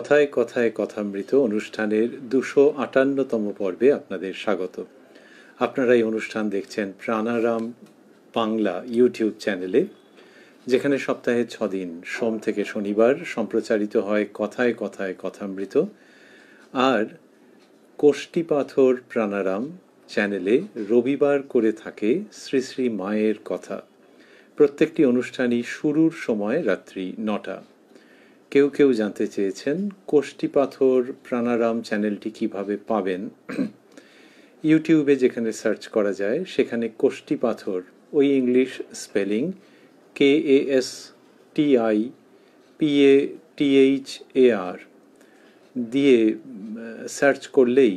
কথায় কথায় কথামৃত অনুষ্ঠানের 258তম পর্বে আপনাদের স্বাগত। আপনারা এই অনুষ্ঠান দেখছেন প্রাণারাম বাংলা ইউটিউব চ্যানেলে, যেখানে সপ্তাহে 6 দিন সোম থেকে শনিবার সম্প্রচারিত হয় কথায় কথায় কথামৃত, আর কোষ্ঠীপাথর প্রাণারাম চ্যানেলে রবিবার করে থাকে শ্রী শ্রী মায়ের কথা। প্রত্যেকটি অনুষ্ঠানই শুরুর সময় রাত্রি 9টা। কেউ কেউ জানতে চেয়েছেন কোষ্ঠীপাথর প্রাণারাম চ্যানেলটি কিভাবে পাবেন। ইউটিউবে যেখানে সার্চ করা যায় সেখানে কোষ্ঠীপাথর, ওই ইংলিশ স্পেলিং KASTIPATHAR দিয়ে সার্চ করলেই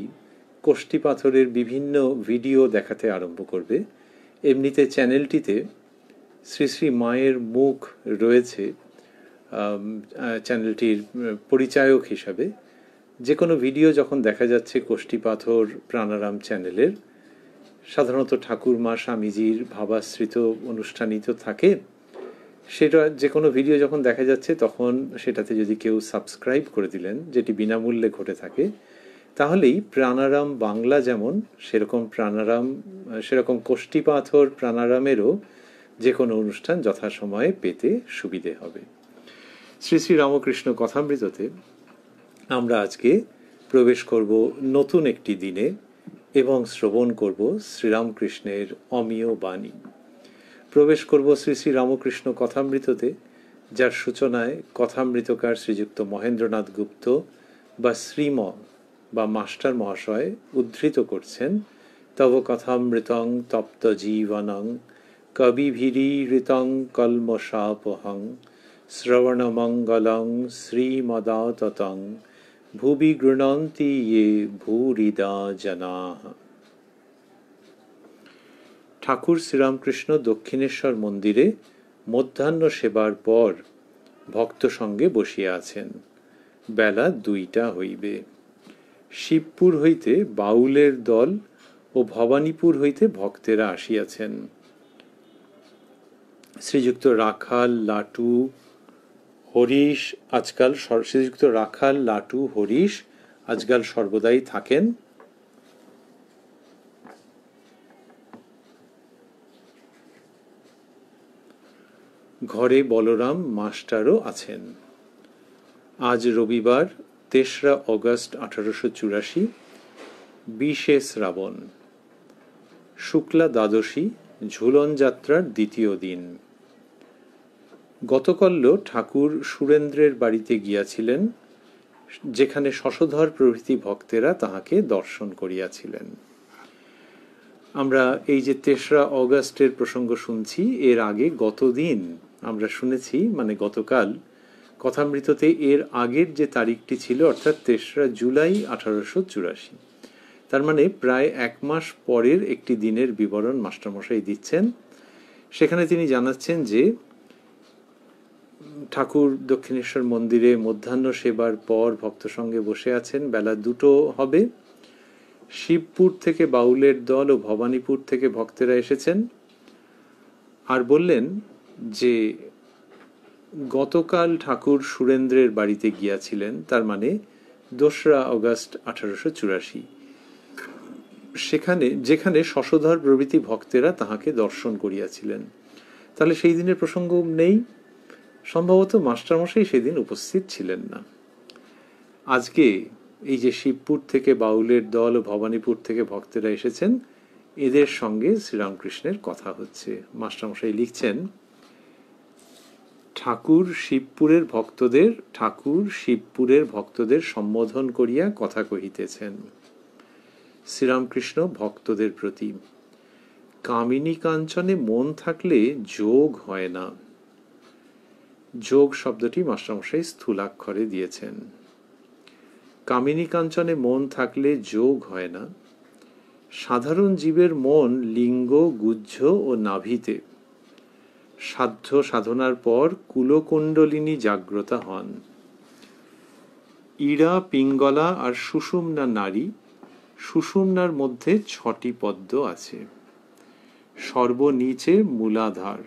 কোষ্ঠীপাথরের বিভিন্ন ভিডিও দেখাতে আরম্ভ করবে। এমনিতে চ্যানেলটিতে শ্রী শ্রী মায়ের মুখ রয়েছে চ্যানেলটির পরিচায়ক হিসাবে। যে কোনো ভিডিও যখন দেখা যাচ্ছে কোষ্ঠীপাথর প্রাণারাম চ্যানেলের, সাধারণত ঠাকুরমা স্বামীজির ভাবাশ্রিত অনুষ্ঠানই তো থাকে, সেটা যে কোনো ভিডিও যখন দেখা যাচ্ছে তখন সেটাতে যদি কেউ সাবস্ক্রাইব করে দিলেন, যেটি বিনামূল্যে ঘটে থাকে, তাহলেই প্রাণারাম বাংলা যেমন সেরকম কোষ্ঠীপাথর প্রাণারামেরও যে কোনো অনুষ্ঠান যথাসময়ে পেতে সুবিধে হবে। শ্রী শ্রী রামকৃষ্ণ কথামৃততে আমরা আজকে প্রবেশ করব নতুন একটি দিনে এবং শ্রবণ করব শ্রীরামকৃষ্ণের অমীয় বাণী। প্রবেশ করব শ্রী শ্রী রামকৃষ্ণ কথামৃততে, যার সূচনায় কথামৃতকার শ্রীযুক্ত মহেন্দ্রনাথ গুপ্ত বা শ্রীম বা মাস্টার মহাশয় উদ্ধৃত করছেন, তব কথামৃতং তপ্ত জীবনং কবিভিরীরিতং কলমশাপহং শ্রবণমঙ্গলং শ্রীমদাততং ভুবি গৃণন্তি ইয়ে ভূরিদা জনাঃ। ঠাকুর শ্রীরামকৃষ্ণ দক্ষিণেশ্বর মন্দিরে মধ্যাহ্ন সেবার পর ভক্ত সঙ্গে বসিয়া আছেন। বেলা 2টা হইবে। শিবপুর হইতে বাউলের দল ও ভবানীপুর হইতে ভক্তেরা আসিয়াছেন। শ্রীযুক্ত রাখাল লাটু হরিশ আজকাল সর্বদাই থাকেন। ঘরে বলরাম মাস্টারও আছেন। আজ রবিবার 3রা অগস্ট 1884, 20শে শ্রাবণ, শুক্লা দ্বাদশী, ঝুলন যাত্রার দ্বিতীয় দিন। গতকল্য ঠাকুর সুরেন্দ্রের বাড়িতে গিয়াছিলেন, যেখানে শশধর প্রভৃতি ভক্তেরা তাহাকে দর্শন করিয়াছিলেন। আমরা এই যে 3রা অগস্টের প্রসঙ্গ শুনছি, এর আগে গতদিন আমরা শুনেছি, মানে গতকাল কথামৃততে এর আগের যে তারিখটি ছিল, অর্থাৎ 3রা জুলাই 1884। তার মানে প্রায় 1 মাস পরের একটি দিনের বিবরণ মাস্টারমশাই দিচ্ছেন। সেখানে তিনি জানাচ্ছেন যে ঠাকুর দক্ষিণেশ্বর মন্দিরে মধ্যাহ্ন সেবার পর ভক্ত সঙ্গে বসে আছেন, বেলা 2টো হবে। শিবপুর থেকে বাউলের দল ও ভবানীপুর থেকে ভক্তেরা এসেছেন। আর বললেন যে গতকাল ঠাকুর সুরেন্দ্রের বাড়িতে গিয়াছিলেন, তার মানে 2রা অগস্ট 1884, যেখানে শশধর প্রভৃতি ভক্তেরা তাহাকে দর্শন করিয়াছিলেন। তাহলে সেই দিনের প্রসঙ্গ নেই, সম্ভবত মাস্টারমশাই সেদিন উপস্থিত ছিলেন না। আজকে এই যে শিবপুর থেকে বাউলের দল ও ভবানীপুর থেকে ভক্তেরা এসেছেন, এদের সঙ্গে শ্রীরামকৃষ্ণের কথা হচ্ছে। মাস্টারমশাই লিখছেন, ঠাকুর শিবপুরের ভক্তদের সম্বোধন করিয়া কথা কহিতেছেন। শ্রীরামকৃষ্ণ ভক্তদের প্রতি, কামিনী কাঞ্চনে মন থাকলে যোগ হয় না। যোগ শব্দটি মাস্টারমশাই স্থূলাক্ষরে দিয়েছেন। কামিনী কাঞ্চনে মন থাকলে যোগ হয় না। সাধারণ জীবের মন লিঙ্গ, গুহ্য ও নাভিতে। সাধ্য সাধনার পর কুলকুণ্ডলিনী জাগ্রতা হন। ইড়া, পিঙ্গলা আর সুষুম্না নারী। সুষুম্নার মধ্যে 6টি পদ্ম আছে। সর্বনিচে মূলাধার,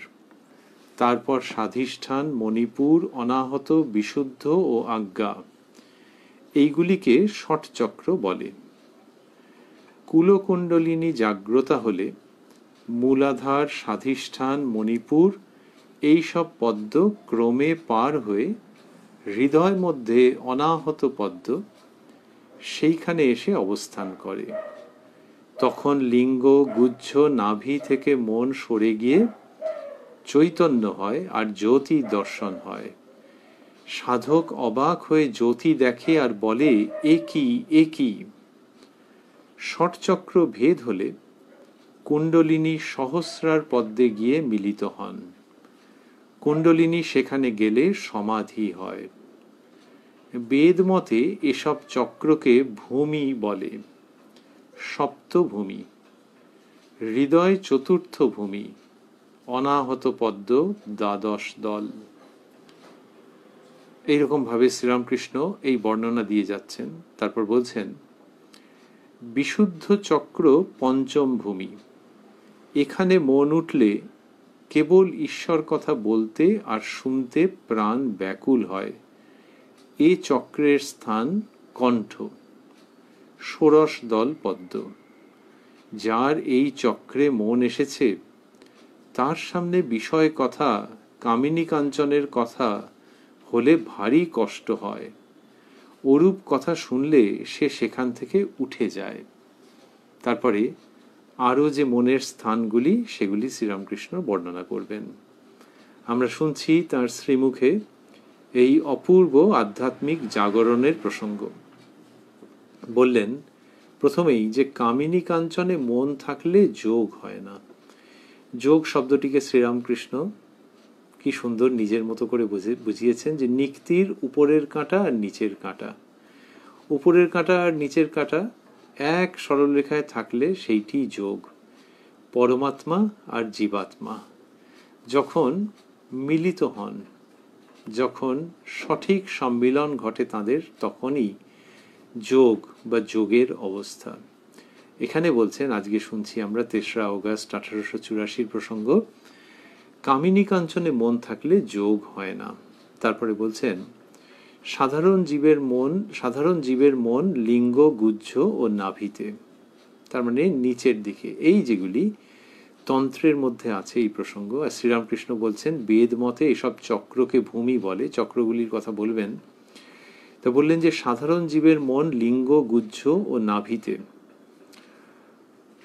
তারপর স্বাধিষ্ঠান, মণিপুর, অনাহত, বিশুদ্ধ ও আজ্ঞা। এইগুলিকে ষটচক্র বলে। কুলকুণ্ডলিনী জাগ্রতা হলে মূলাধার, স্বাধিষ্ঠান, মণিপুর এইসব পদ্ম ক্রমে পার হয়ে হৃদয় মধ্যে অনাহত পদ্ম সেইখানে এসে অবস্থান করে। তখন লিঙ্গ, গুহ্য, নাভি থেকে মন সরে গিয়ে চৈতন্য হয় আর জ্যোতি দর্শন হয়। সাধক অবাক হয়ে জ্যোতি দেখে আর বলে, এ কি, এ কি? ষটচক্র ভেদ হলে কুণ্ডলিনী সহস্রার পদ্মে গিয়ে মিলিত হন। কুণ্ডলিনী সেখানে গেলে সমাধি হয়। বেদ মতে এসব চক্রকে ভূমি বলে, সপ্তভূমি। হৃদয় চতুর্থ ভূমি, অনাহত পদ্ম দ্বাদশ দল। এইরকম ভাবে শ্রীরামকৃষ্ণ এই বর্ণনা দিয়ে যাচ্ছেন। তারপর বলছেন, বিশুদ্ধ চক্র পঞ্চম ভূমি। এখানে মন উঠলে কেবল ঈশ্বর কথা বলতে আর শুনতে প্রাণ ব্যাকুল হয়। এ চক্রের স্থান কণ্ঠ, ষোড়শ দল পদ্ম। যার এই চক্রে মন এসেছে, তার সামনে বিষয় কথা, কামিনী কাঞ্চনের কথা হলে ভারী কষ্ট হয়। ওরূপ কথা শুনলে সে সেখান থেকে উঠে যায়। তারপরে আরও যে মনের স্থানগুলি, সেগুলি শ্রীরামকৃষ্ণ বর্ণনা করবেন। আমরা শুনছি তার শ্রীমুখে এই অপূর্ব আধ্যাত্মিক জাগরণের প্রসঙ্গ। বললেন প্রথমেই যে কামিনী কাঞ্চনে মন থাকলে যোগ হয় না। যোগ শব্দটিকে শ্রীরামকৃষ্ণ কি সুন্দর নিজের মতো করে বুঝিয়েছেন, যে নিক্তির উপরের কাঁটা আর নিচের কাঁটা। উপরের কাঁটা আর নিচের কাঁটা এক সরলরেখায় থাকলে সেইটি যোগ। পরমাত্মা আর জীবাত্মা যখন মিলিত হন, যখন সঠিক সম্মিলন ঘটে তাদের, তখনই যোগ বা যোগের অবস্থা। এখানে বলছেন, আজকে শুনছি আমরা ৩রা অগস্ট 1884 প্রসঙ্গ, কামিনী কাঞ্চনে মন থাকলে যোগ হয় না। তারপরে বলছেন, সাধারণ জীবের মন লিঙ্গ, গুহ্য ও নাভিতে, তার মানে নিচের দিকে, এই যেগুলি তন্ত্রের মধ্যে আছে এই প্রসঙ্গ। আর শ্রীরামকৃষ্ণ বলছেন বেদ মতে এসব চক্রকে ভূমি বলে। চক্রগুলির কথা বলবেন। তা বললেন যে সাধারণ জীবের মন লিঙ্গ, গুহ্য ও নাভিতে।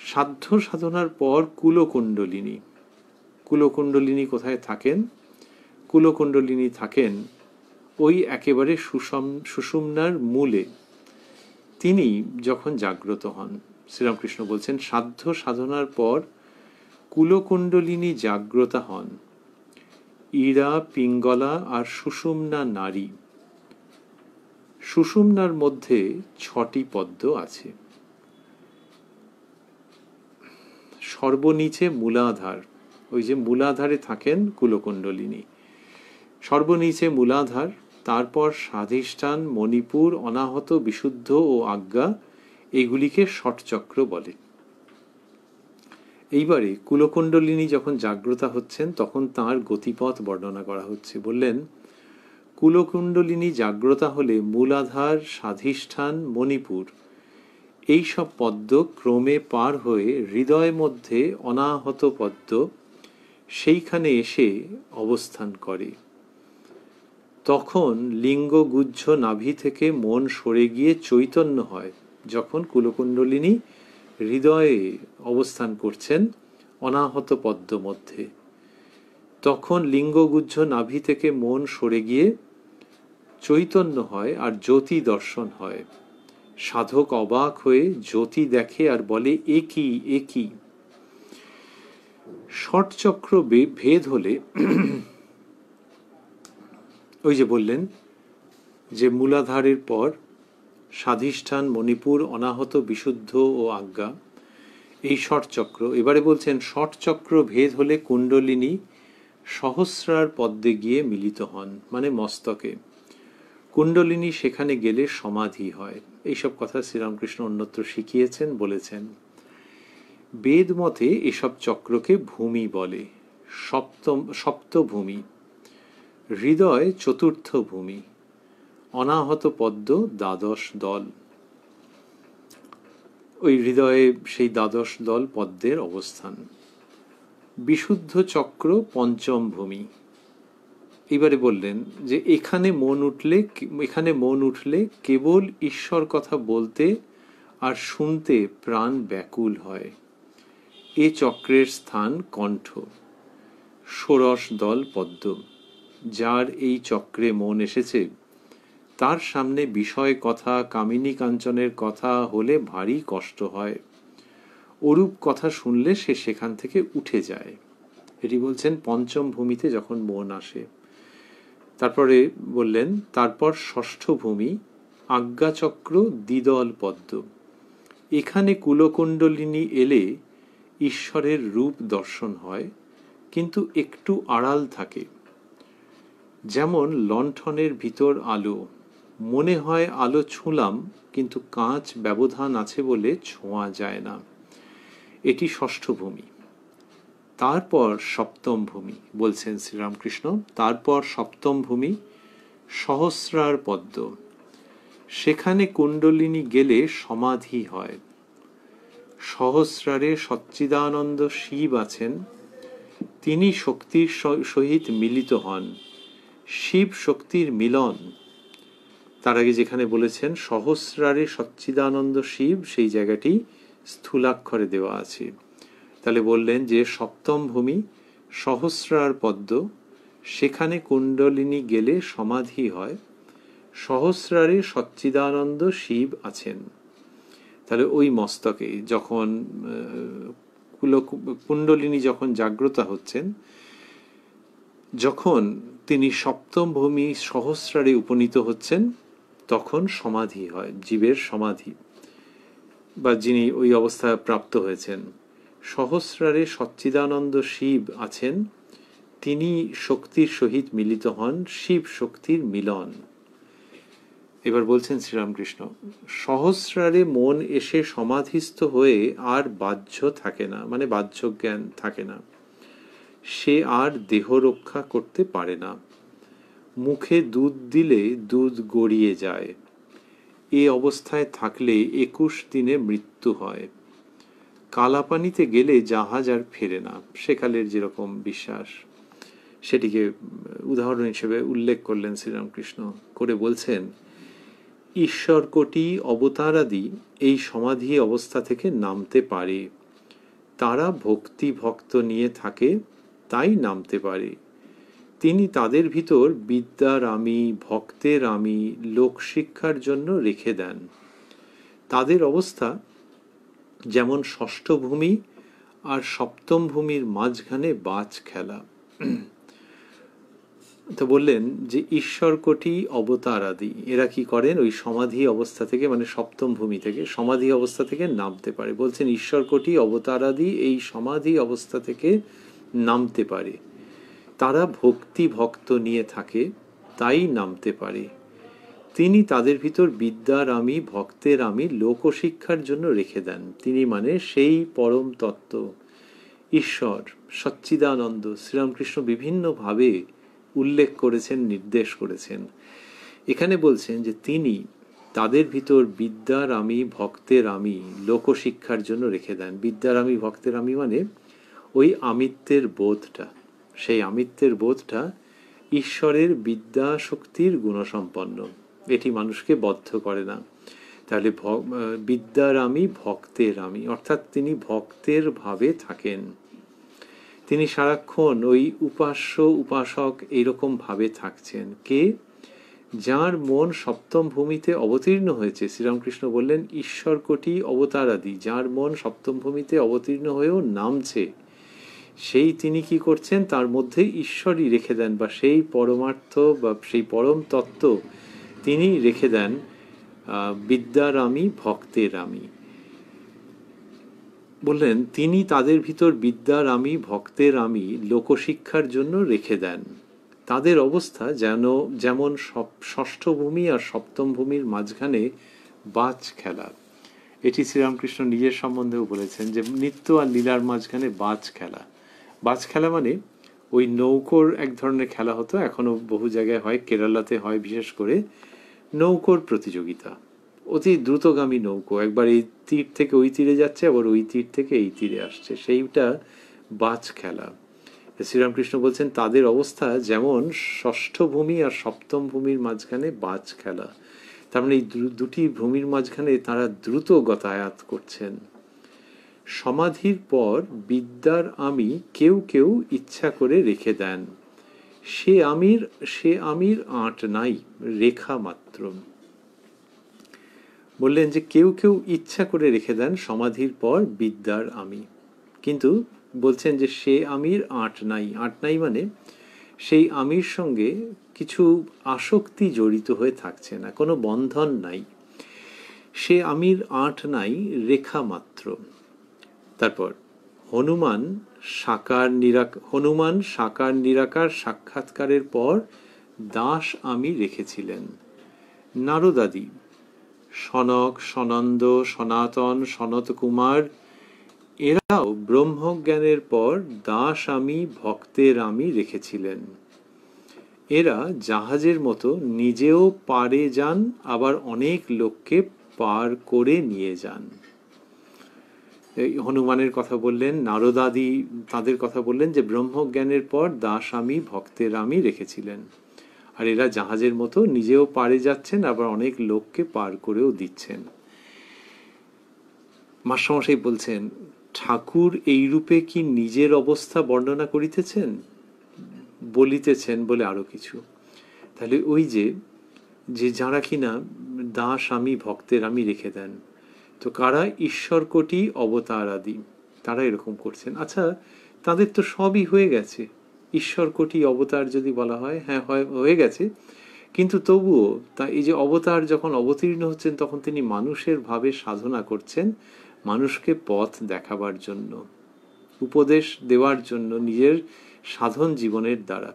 সাধ্য সাধনার পর কুলকুণ্ডলিনী। কুলকুণ্ডলিনী কোথায় থাকেন? কুলকুণ্ডলিনী থাকেন ওই একেবারে সুষুম্নার মূলে। তিনি যখন জাগ্রত হন, শ্রীরামকৃষ্ণ বলছেন সাধ্য সাধনার পর কুলকুণ্ডলিনী জাগ্রতা হন। ইড়া, পিঙ্গলা আর সুষুম্না নারী। সুষুম্নার মধ্যে 6টি পদ্ম আছে। সর্বনিচে মূলাধার, ওই যে মূলাধারে থাকেন কুলকুণ্ডলিনী। সর্বনিচে মূলাধার, তারপর স্বাধিষ্ঠান, মণিপুর, অনাহত, বিশুদ্ধ ও আজ্ঞা, এগুলিকে ষটচক্র বলে। এইবারে কুলকুণ্ডলিনী যখন জাগ্রতা হচ্ছেন, তখন তাঁর গতিপথ বর্ণনা করা হচ্ছে। বললেন, কুলকুণ্ডলিনী জাগ্রতা হলে মূলাধার, স্বাধিষ্ঠান, মণিপুর এইসব পদ্ম ক্রমে পার হয়ে হৃদয় মধ্যে অনাহত পদ্ম সেইখানে এসে অবস্থান করে। তখন লিঙ্গ, গুহ্য, নাভি থেকে মন সরে গিয়ে চৈতন্য হয়। যখন কুলকুণ্ডলিনী হৃদয়ে অবস্থান করছেন অনাহত পদ্ম মধ্যে, তখন লিঙ্গ, গুহ্য, নাভি থেকে মন সরে গিয়ে চৈতন্য হয় আর জ্যোতি দর্শন হয়। সাধক অবাক হয়ে জ্যোতি দেখে আর বলে, এ কি, এ কি? ষটচক্র ভেদ হলে ওই যে বললেন যে মূলাধারের পর স্বাধিষ্ঠান, মণিপুর, অনাহত, বিশুদ্ধ ও আজ্ঞা, এই ষটচক্র। এবারে বলছেন ষটচক্র ভেদ হলে কুণ্ডলিনী সহস্রার পদ্মে গিয়ে মিলিত হন, মানে মস্তকে। কুণ্ডলিনী সেখানে গেলে সমাধি হয়। এইসব কথা শ্রীরামকৃষ্ণ অন্যত্র শিখিয়েছেন, বলেছেন। বেদ মতে এসব চক্রকে ভূমি বলে, সপ্তভূমি। হৃদয় চতুর্থ ভূমি, অনাহত পদ্ম দ্বাদশ দল। ওই হৃদয়ে সেই দ্বাদশ দল পদ্মের অবস্থান। বিশুদ্ধ চক্র পঞ্চম ভূমি। এবারে বললেন যে এখানে মন উঠলে কেবল ঈশ্বর কথা বলতে আর শুনতে প্রাণ ব্যাকুল হয়। এ চক্রের স্থান কণ্ঠ। ষোড়শ দল পদ্ম। যার এই চক্রে মন এসেছে তার সামনে বিষয় কথা, কামিনী কাঞ্চনের কথা হলে ভারী কষ্ট হয়। অরূপ কথা শুনলে সে সেখান থেকে উঠে যায়। এটি বলছেন পঞ্চম ভূমিতে যখন মন আসে। তারপরে বললেন তারপর ষষ্ঠ ভূমি আজ্ঞাচক্র দ্বিদল পদ্ম। এখানে কুলকুণ্ডলিনী এলে ঈশ্বরের রূপ দর্শন হয়, কিন্তু একটু আড়াল থাকে। যেমন লণ্ঠনের ভিতর আলো, মনে হয় আলো ছুঁলাম, কিন্তু কাঁচ ব্যবধান আছে বলে ছোঁয়া যায় না। এটি ষষ্ঠ ভূমি। তারপর সপ্তম ভূমি বলছেন শ্রীরামকৃষ্ণ, তারপর সপ্তম ভূমি সহস্রার পদ্ম। সেখানে কুণ্ডলিনী গেলে সমাধি হয়। সহস্রারে সচ্চিদানন্দ শিব আছেন, তিনি শক্তির সহিত মিলিত হন। শিব শক্তির মিলন। তার আগে যেখানে বলেছেন সহস্রারে সচ্চিদানন্দ শিব, সেই জায়গাটি স্থূলাক্ষরে দেওয়া আছে। তাহলে বললেন যে সপ্তম ভূমি সহস্রার পদ্ম, সেখানে কুণ্ডলিনী গেলে সমাধি হয়। সহস্রারে সচ্চিদানন্দ শিব আছেন। তাহলে ওই মস্তকে যখন কুণ্ডলিনী যখন জাগ্রত হচ্ছেন, যখন তিনি সপ্তম ভূমি সহস্রারে উপনীত হচ্ছেন, তখন সমাধি হয়, জীবের সমাধি, বা যিনি ওই অবস্থায় প্রাপ্ত হয়েছেন। সহস্রারে সচ্চিদানন্দ শিব আছেন, তিনি শক্তির সহিত মিলিত হন, শিব শক্তির মিলন। এবার বলছেন শ্রীরামকৃষ্ণ, সহস্রারে মন এসে সমাধিস্থ হয়ে আর বাহ্য থাকে না, মানে বাহ্য জ্ঞান থাকে না। সে আর দেহ রক্ষা করতে পারে না। মুখে দুধ দিলে দুধ গড়িয়ে যায়। এ অবস্থায় থাকলে 21 দিনে মৃত্যু হয়। কালাপানিতে গেলে জাহাজ আর ফেরে না, সেকালের যেরকম বিশ্বাস, সেটিকে উদাহরণ হিসেবে উল্লেখ করলেন শ্রীরামকৃষ্ণ, করে বলছেন ঈশ্বর কোটি অবতারাদি এই সমাধি অবস্থা থেকে নামতে পারে। তারা ভক্তি ভক্ত নিয়ে থাকে, তাই নামতে পারে। তিনি তাদের ভিতর বিদ্যার আমি, ভক্তের আমি, লোকশিক্ষার জন্য রেখে দেন। তাদের অবস্থা যেমন ষষ্ঠ ভূমি আর সপ্তম ভূমির মাঝখানে বাজ খেলা। তো বললেন যে ঈশ্বর কোটি অবতার আদি এরা কি করেন, ওই সমাধি অবস্থা থেকে, মানে সপ্তম ভূমি থেকে, সমাধি অবস্থা থেকে নামতে পারে। বলছেন ঈশ্বর কোটি অবতার আদি এই সমাধি অবস্থা থেকে নামতে পারে। তারা ভক্তি ভক্ত নিয়ে থাকে, তাই নামতে পারে। তিনি তাদের ভিতর বিদ্যার আমি, ভক্তের আমি, লোকশিক্ষার জন্য রেখে দেন। তিনি মানে সেই পরম তত্ত্ব ঈশ্বর সচ্চিদানন্দ শ্রীরামকৃষ্ণ বিভিন্নভাবে উল্লেখ করেছেন, নির্দেশ করেছেন। এখানে বলছেন যে তিনি তাদের ভিতর বিদ্যার আমি, ভক্তের আমি, লোকশিক্ষার জন্য রেখে দেন। বিদ্যার আমি, ভক্তের আমি মানে ওই আমিত্বের বোধটা, সেই আমিত্বের বোধটা ঈশ্বরের বিদ্যা শক্তির গুণসম্পন্ন, এটি মানুষকে বদ্ধ করে না। তাহলে বিদ্যার আমি, ভক্তের আমি, অর্থাৎ তিনি ভক্তের ভাবে থাকেন। তিনি সারাক্ষণ ওই উপাস্য উপাসক এইরকম ভাবে থাকছেন। কে? যার মন সপ্তম ভূমিতে অবতীর্ণ হয়েছে। শ্রীরামকৃষ্ণ বললেন ঈশ্বর কোটি অবতার আদি, যার মন সপ্তম ভূমিতে অবতীর্ণ হয়েও নামছে, সেই তিনি কি করছেন, তার মধ্যে ঈশ্বরই রেখে দেন, বা সেই পরমার্থ বা সেই পরম তত্ত্ব তিনি রেখে দেন। বিদ্যার আমি, ভক্তের আমি। বললেন তিনি তাদের ভিতর বিদ্যার আমি, ভক্তের আমি, লোকশিক্ষার জন্য রেখে দেন। তাদের অবস্থা যেমন ষষ্ঠ ভূমি আর সপ্তম ভূমির মাঝখানে বাজ খেলা। এটি শ্রীরামকৃষ্ণ নিজের সম্বন্ধেও বলেছেন যে নিত্য আর লীলার মাঝখানে বাজ খেলা। বাজ খেলা মানে ওই নৌকোর এক ধরনের খেলা হতো, এখনো বহু জায়গায় হয়, কেরালাতে হয় বিশেষ করে। নৌকোর প্রতিযোগিতা, অতি দ্রুতগামী নৌকো, একবার এই তীর থেকে ওই তীরে যাচ্ছে, আবার ওই তীর থেকে এই তীরে আসছে, সেইটা বাজ খেলা। শ্রীরামকৃষ্ণ বলছেন তাদের অবস্থা যেমন ষষ্ঠ ভূমি আর সপ্তম ভূমির মাঝখানে বাজ খেলা। তার মানে এই দুটি ভূমির মাঝখানে তারা দ্রুত গতায়াত করছেন। সমাধির পর বিদ্যার আমি কেউ কেউ ইচ্ছা করে রেখে দেন, সে আমির আঁট নাই, রেখা মাত্র। বললেন যে কেউ কেউ ইচ্ছা করে রেখে দেন সমাধির পর বিদ্যার আমি, কিন্তু বলছেন যে সে আমির আঁট নাই। আঁট নাই মানে সেই আমির সঙ্গে কিছু আসক্তি জড়িত হয়ে থাকছে না, কোনো বন্ধন নাই। সে আমির আঁট নাই, রেখা মাত্র। তারপর হনুমান সাকার নিরাকার সাক্ষাৎকারের পর দাস আমি রেখেছিলেন। নারদাদি, সনক, সনন্দ, সনাতন, সনত কুমার এরাও ব্রহ্মজ্ঞানের পর দাস আমি ভক্তের আমি রেখেছিলেন। এরা জাহাজের মতো নিজেও পারে যান, আবার অনেক লোককে পার করে নিয়ে যান। হনুমানের কথা বললেন, নারদাদি তাদের কথা বললেন যে ব্রহ্মজ্ঞানের পর দাস আমি ভক্তের আমি রেখেছিলেন, আর এরা জাহাজের মতো নিজেও পারে যাচ্ছেন, আবার অনেক লোককে পার করেও দিচ্ছেন। মাস্টারমশাই বলছেন ঠাকুর এই রূপে কি নিজের অবস্থা বর্ণনা করিতেছেন, বলিতেছেন বলে আরো কিছু। তাহলে ওই যে যারা কিনা দাস আমি ভক্তের আমি রেখে দেন, তো কারা? ঈশ্বর কোটি অবতার আদি, তারা এরকম করছেন। আচ্ছা, তাদের তো সবই হয়ে গেছে, ঈশ্বর কোটি অবতার যদি বলা হয়, হ্যাঁ হয়ে গেছে, কিন্তু তবুও তা এই যে অবতার যখন অবতীর্ণ হচ্ছেন, তখন তিনি মানুষের ভাবে সাধনা করছেন, মানুষকে পথ দেখাবার জন্য, উপদেশ দেওয়ার জন্য, নিজের সাধন জীবনের দ্বারা।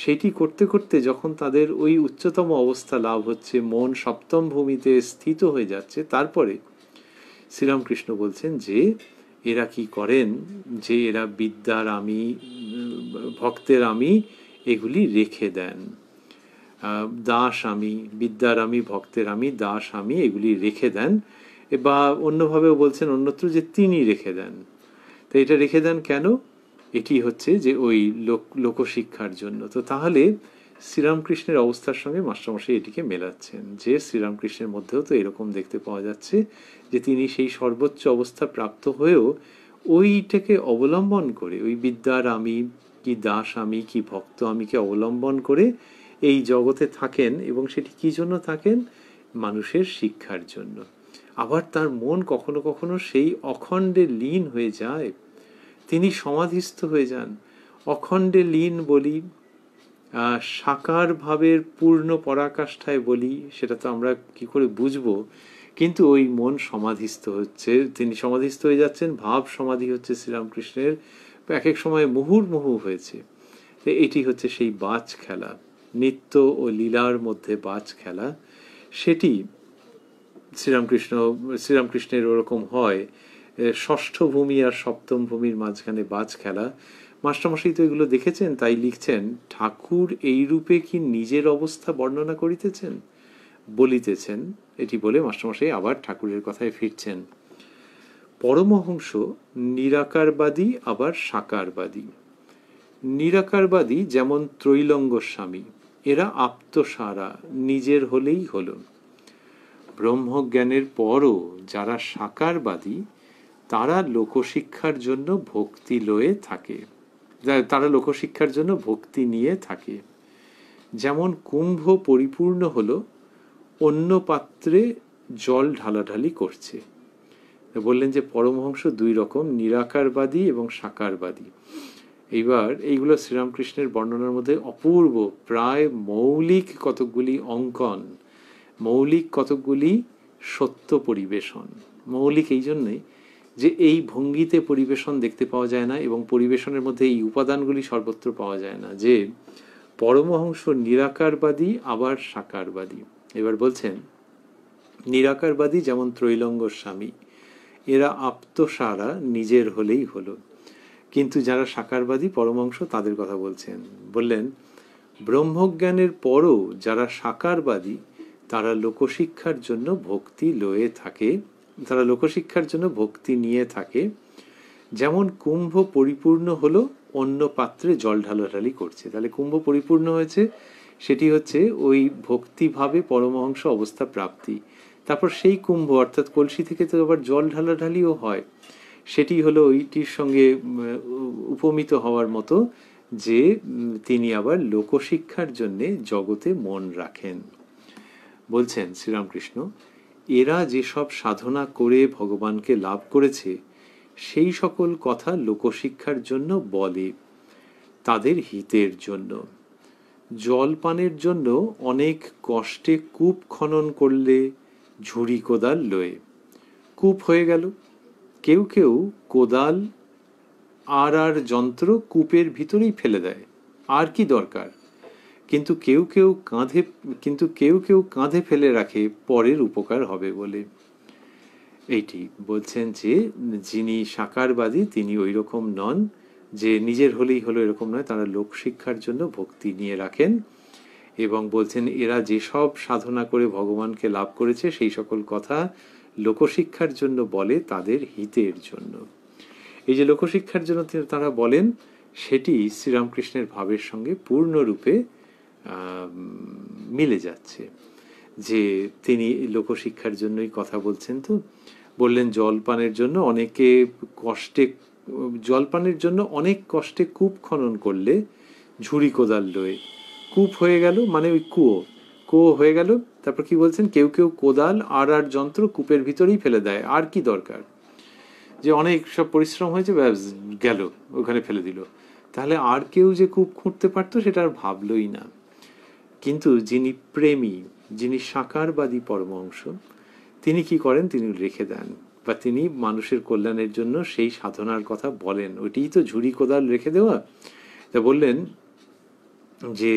সেটি করতে করতে যখন তাদের ওই উচ্চতম অবস্থা লাভ হচ্ছে, মন সপ্তম ভূমিতে স্থিত হয়ে যাচ্ছে, তারপরে শ্রীরামকৃষ্ণ বলছেন যে এরা কি করেন, যে এরা বিদ্যার আমি, ভক্তের আমি এগুলি রেখে দেন। দাস আমি, বিদ্যার আমি, ভক্তের আমি, দাস আমি এগুলি রেখে দেন। বা অন্যভাবেও বলছেন অন্যত্র যে তিনি রেখে দেন। তো এটা রেখে দেন কেন? এটি হচ্ছে যে ওই লোকশিক্ষার জন্য। তো তাহলে শ্রীরামকৃষ্ণের অবস্থার সঙ্গে মাস্টারমশাই এটিকে মেলাচ্ছেন যে শ্রীরামকৃষ্ণের মধ্যেও তো এরকম দেখতে পাওয়া যাচ্ছে যে তিনি সেই সর্বোচ্চ অবস্থা প্রাপ্ত হয়েও ওইটাকে অবলম্বন করে, ওই বিদ্যার আমি কি, দাস আমি কি, ভক্ত আমিকে অবলম্বন করে এই জগতে থাকেন। এবং সেটি কি জন্য থাকেন? মানুষের শিক্ষার জন্য। আবার তার মন কখনো কখনো সেই অখণ্ডে লীন হয়ে যায়, তিনি সমাধিস্থ হয়ে যান। অখণ্ডে লীন বলি, সাকার ভাবের পূর্ণ পরাকাষ্ঠায় বলি, সেটা তো আমরা কি করে বুঝবো, কিন্তু ওই মন সমাধিস্থ হচ্ছে, তিনি সমাধিস্থ হয়ে যাচ্ছেন, ভাব সমাধি হচ্ছে শ্রীরামকৃষ্ণের, এক এক সময় মুহুর্মুহু হয়েছে। এটি হচ্ছে সেই বাজ খেলা, নিত্য ও লীলার মধ্যে বাজ খেলা। সেটি শ্রীরামকৃষ্ণের ওরকম হয়, ষষ্ঠ ভূমি আর সপ্তম ভূমির মাঝখানে বাজ খেলা। মাস্টারমশাই তো এগুলো দেখেছেন, তাই লিখছেন ঠাকুর এই রূপে কি নিজের অবস্থা বর্ণনা করিতেছেন, বলিতেছেন। এটি বলে মাস্টারমশাই আবার ঠাকুরের কথায় ফিরছেন। পরমহংস নিরাকারবাদী আবার সাকারবাদী। নিরাকারবাদী যেমন ত্রৈলঙ্গ স্বামী, এরা আপ্তসারা, নিজের হলেই হলো। ব্রহ্মজ্ঞানের পরও যারা সাকারবাদী, তারা লোকশিক্ষার জন্য ভক্তি লয়ে থাকে, তারা লোকশিক্ষার জন্য ভক্তি নিয়ে থাকে। যেমন কুম্ভ পরিপূর্ণ হলো, অন্য পাত্রে জল ঢালাঢালি করছে। বললেন যে পরমহংস দুই রকম, নিরাকারবাদী এবং সাকারবাদী। এইবার এইগুলো শ্রীরামকৃষ্ণের বর্ণনার মধ্যে অপূর্ব, প্রায় মৌলিক কতকগুলি অঙ্কন, মৌলিক কতকগুলি সত্য পরিবেশন। মৌলিক এই জন্যই যে এই ভঙ্গিতে পরিবেশন দেখতে পাওয়া যায় না, এবং পরিবেশনের মধ্যে এই উপাদানগুলি সর্বত্র পাওয়া যায় না, যে পরমহংস নিরাকারবাদী আবার সাকারবাদী। এবার বলছেন নিরাকারবাদী যেমন ত্রৈলঙ্গ স্বামী, এরা আপ্তসারা, নিজের হলেই হলো। কিন্তু যারা সাকারবাদী পরমহংস, তাদের কথা বলছেন। বললেন ব্রহ্মজ্ঞানের পরও যারা সাকারবাদী, তারা লোকশিক্ষার জন্য ভক্তি লয়ে থাকে, তারা লোকশিক্ষার জন্য ভক্তি নিয়ে থাকে। যেমন কুম্ভ পরিপূর্ণ হলো, অন্য পাত্রে জল ঢালাঢালি করছে। তাহলে কুম্ভ পরিপূর্ণ হয়েছে, সেটি হচ্ছে ওই ভক্তিভাবে পরমহংস অবস্থা প্রাপ্তি। তারপর সেই কুম্ভ অর্থাৎ কলসি থেকে তো আবার জল ঢালাঢালিও হয়, সেটি হলো ওইটির সঙ্গে উপমিত হওয়ার মতো যে তিনি আবার লোকশিক্ষার জন্যে জগতে মন রাখেন। বলছেন শ্রীরামকৃষ্ণ, এরা যেসব সাধনা করে ভগবানকে লাভ করেছে সেই সকল কথা লোকশিক্ষার জন্য বলে, তাদের হিতের জন্য। জলপানের জন্য অনেক কষ্টে কূপ খনন করলে ঝুড়ি কোদাল লয়ে। কূপ হয়ে গেল, কেউ কেউ কোদাল আর যন্ত্র কূপের ভিতরেই ফেলে দেয়, আর কি দরকার। কিন্তু কেউ কেউ কাঁধে ফেলে রাখে পরের উপকার হবে বলে। এইটি বলছেন যে যিনি সাকারবাদী তিনি ওই রকম নন, যে নিজের হলেই হলো এরকম নয়, তারা লোকশিক্ষার জন্য ভক্তি নিয়ে রাখেন। এবং বলছেন এরা যেসব সাধনা করে ভগবানকে লাভ করেছে সেই সকল কথা লোকশিক্ষার জন্য বলে, তাদের হিতের জন্য। এই যে লোকশিক্ষার জন্য তারা বলেন, সেটি শ্রীরামকৃষ্ণের ভাবের সঙ্গে পূর্ণরূপে মিলে যাচ্ছে, যে তিনি লোকশিক্ষার জন্যই কথা বলছেন। তো বললেন জলপানের জন্য অনেক কষ্টে কূপ খনন করলে ঝুড়ি কোদাল লয়ে। কূপ হয়ে গেল মানে ওই কুয়ো হয়ে গেল। তারপর কি বলছেন, কেউ কেউ কোদাল আর যন্ত্র কূপের ভিতরেই ফেলে দেয়, আর কি দরকার। যে অনেক সব পরিশ্রম হয়েছে, গেল ওখানে ফেলে দিল। তাহলে আর কেউ যে কূপ খুঁড়তে পারতো সেটা আর ভাবলই না। কিন্তু যিনি প্রেমী, যিনি সাকারবাদী পরমহংস, তিনি কি করেন, তিনি রেখে দেন, বা তিনি মানুষের কল্যাণের জন্য সেই সাধনার কথা বলেন। ওইটিই তো ঝুড়ি কোদাল রেখে দেওয়া। তা বললেন যে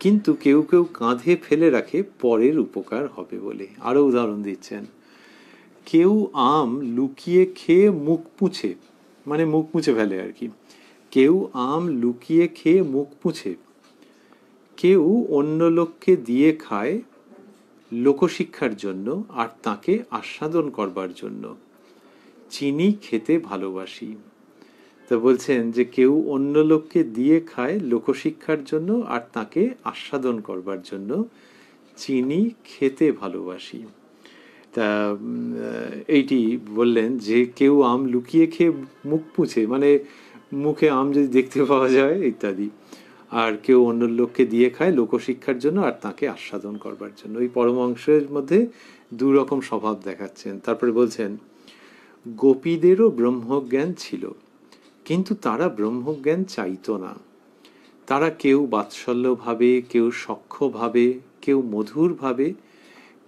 কিন্তু কেউ কেউ কাঁধে ফেলে রাখে পরের উপকার হবে বলে। আরো উদাহরণ দিচ্ছেন, কেউ আম লুকিয়ে খেয়ে মুখ মুছে, মানে মুখ মুছে ফেলে আর কি। কেউ আম লুকিয়ে খেয়ে মুখ মুছে, কেউ অন্য লোককে দিয়ে খায় লোকশিক্ষার জন্য আর তাকে আস্বাদন করবার জন্য। চিনি খেতে ভালোবাসি। তো বলছেন যে কেউ অন্য লোককে দিয়ে খায় লোকশিক্ষার জন্য আর তাকে আস্বাদন করবার জন্য, চিনি খেতে ভালোবাসি। তা এইটি বললেন যে কেউ আম লুকিয়ে খেয়ে মুখ মুছে, মানে মুখে আম যদি দেখতে পাওয়া যায় ইত্যাদি। আর কেউ অন্য লোককে দিয়ে খায় লোকশিক্ষার জন্য আর তাকে আস্বাদন করবার জন্য। ওই পরমহংসের মধ্যে দু রকম স্বভাব দেখাচ্ছেন। তারপরে বলছেন, গোপীদেরও ব্রহ্মজ্ঞান ছিল, কিন্তু তারা ব্রহ্মজ্ঞান চাইতো না। তারা কেউ বাৎসল্যভাবে, কেউ সখ্যভাবে, কেউ মধুরভাবে,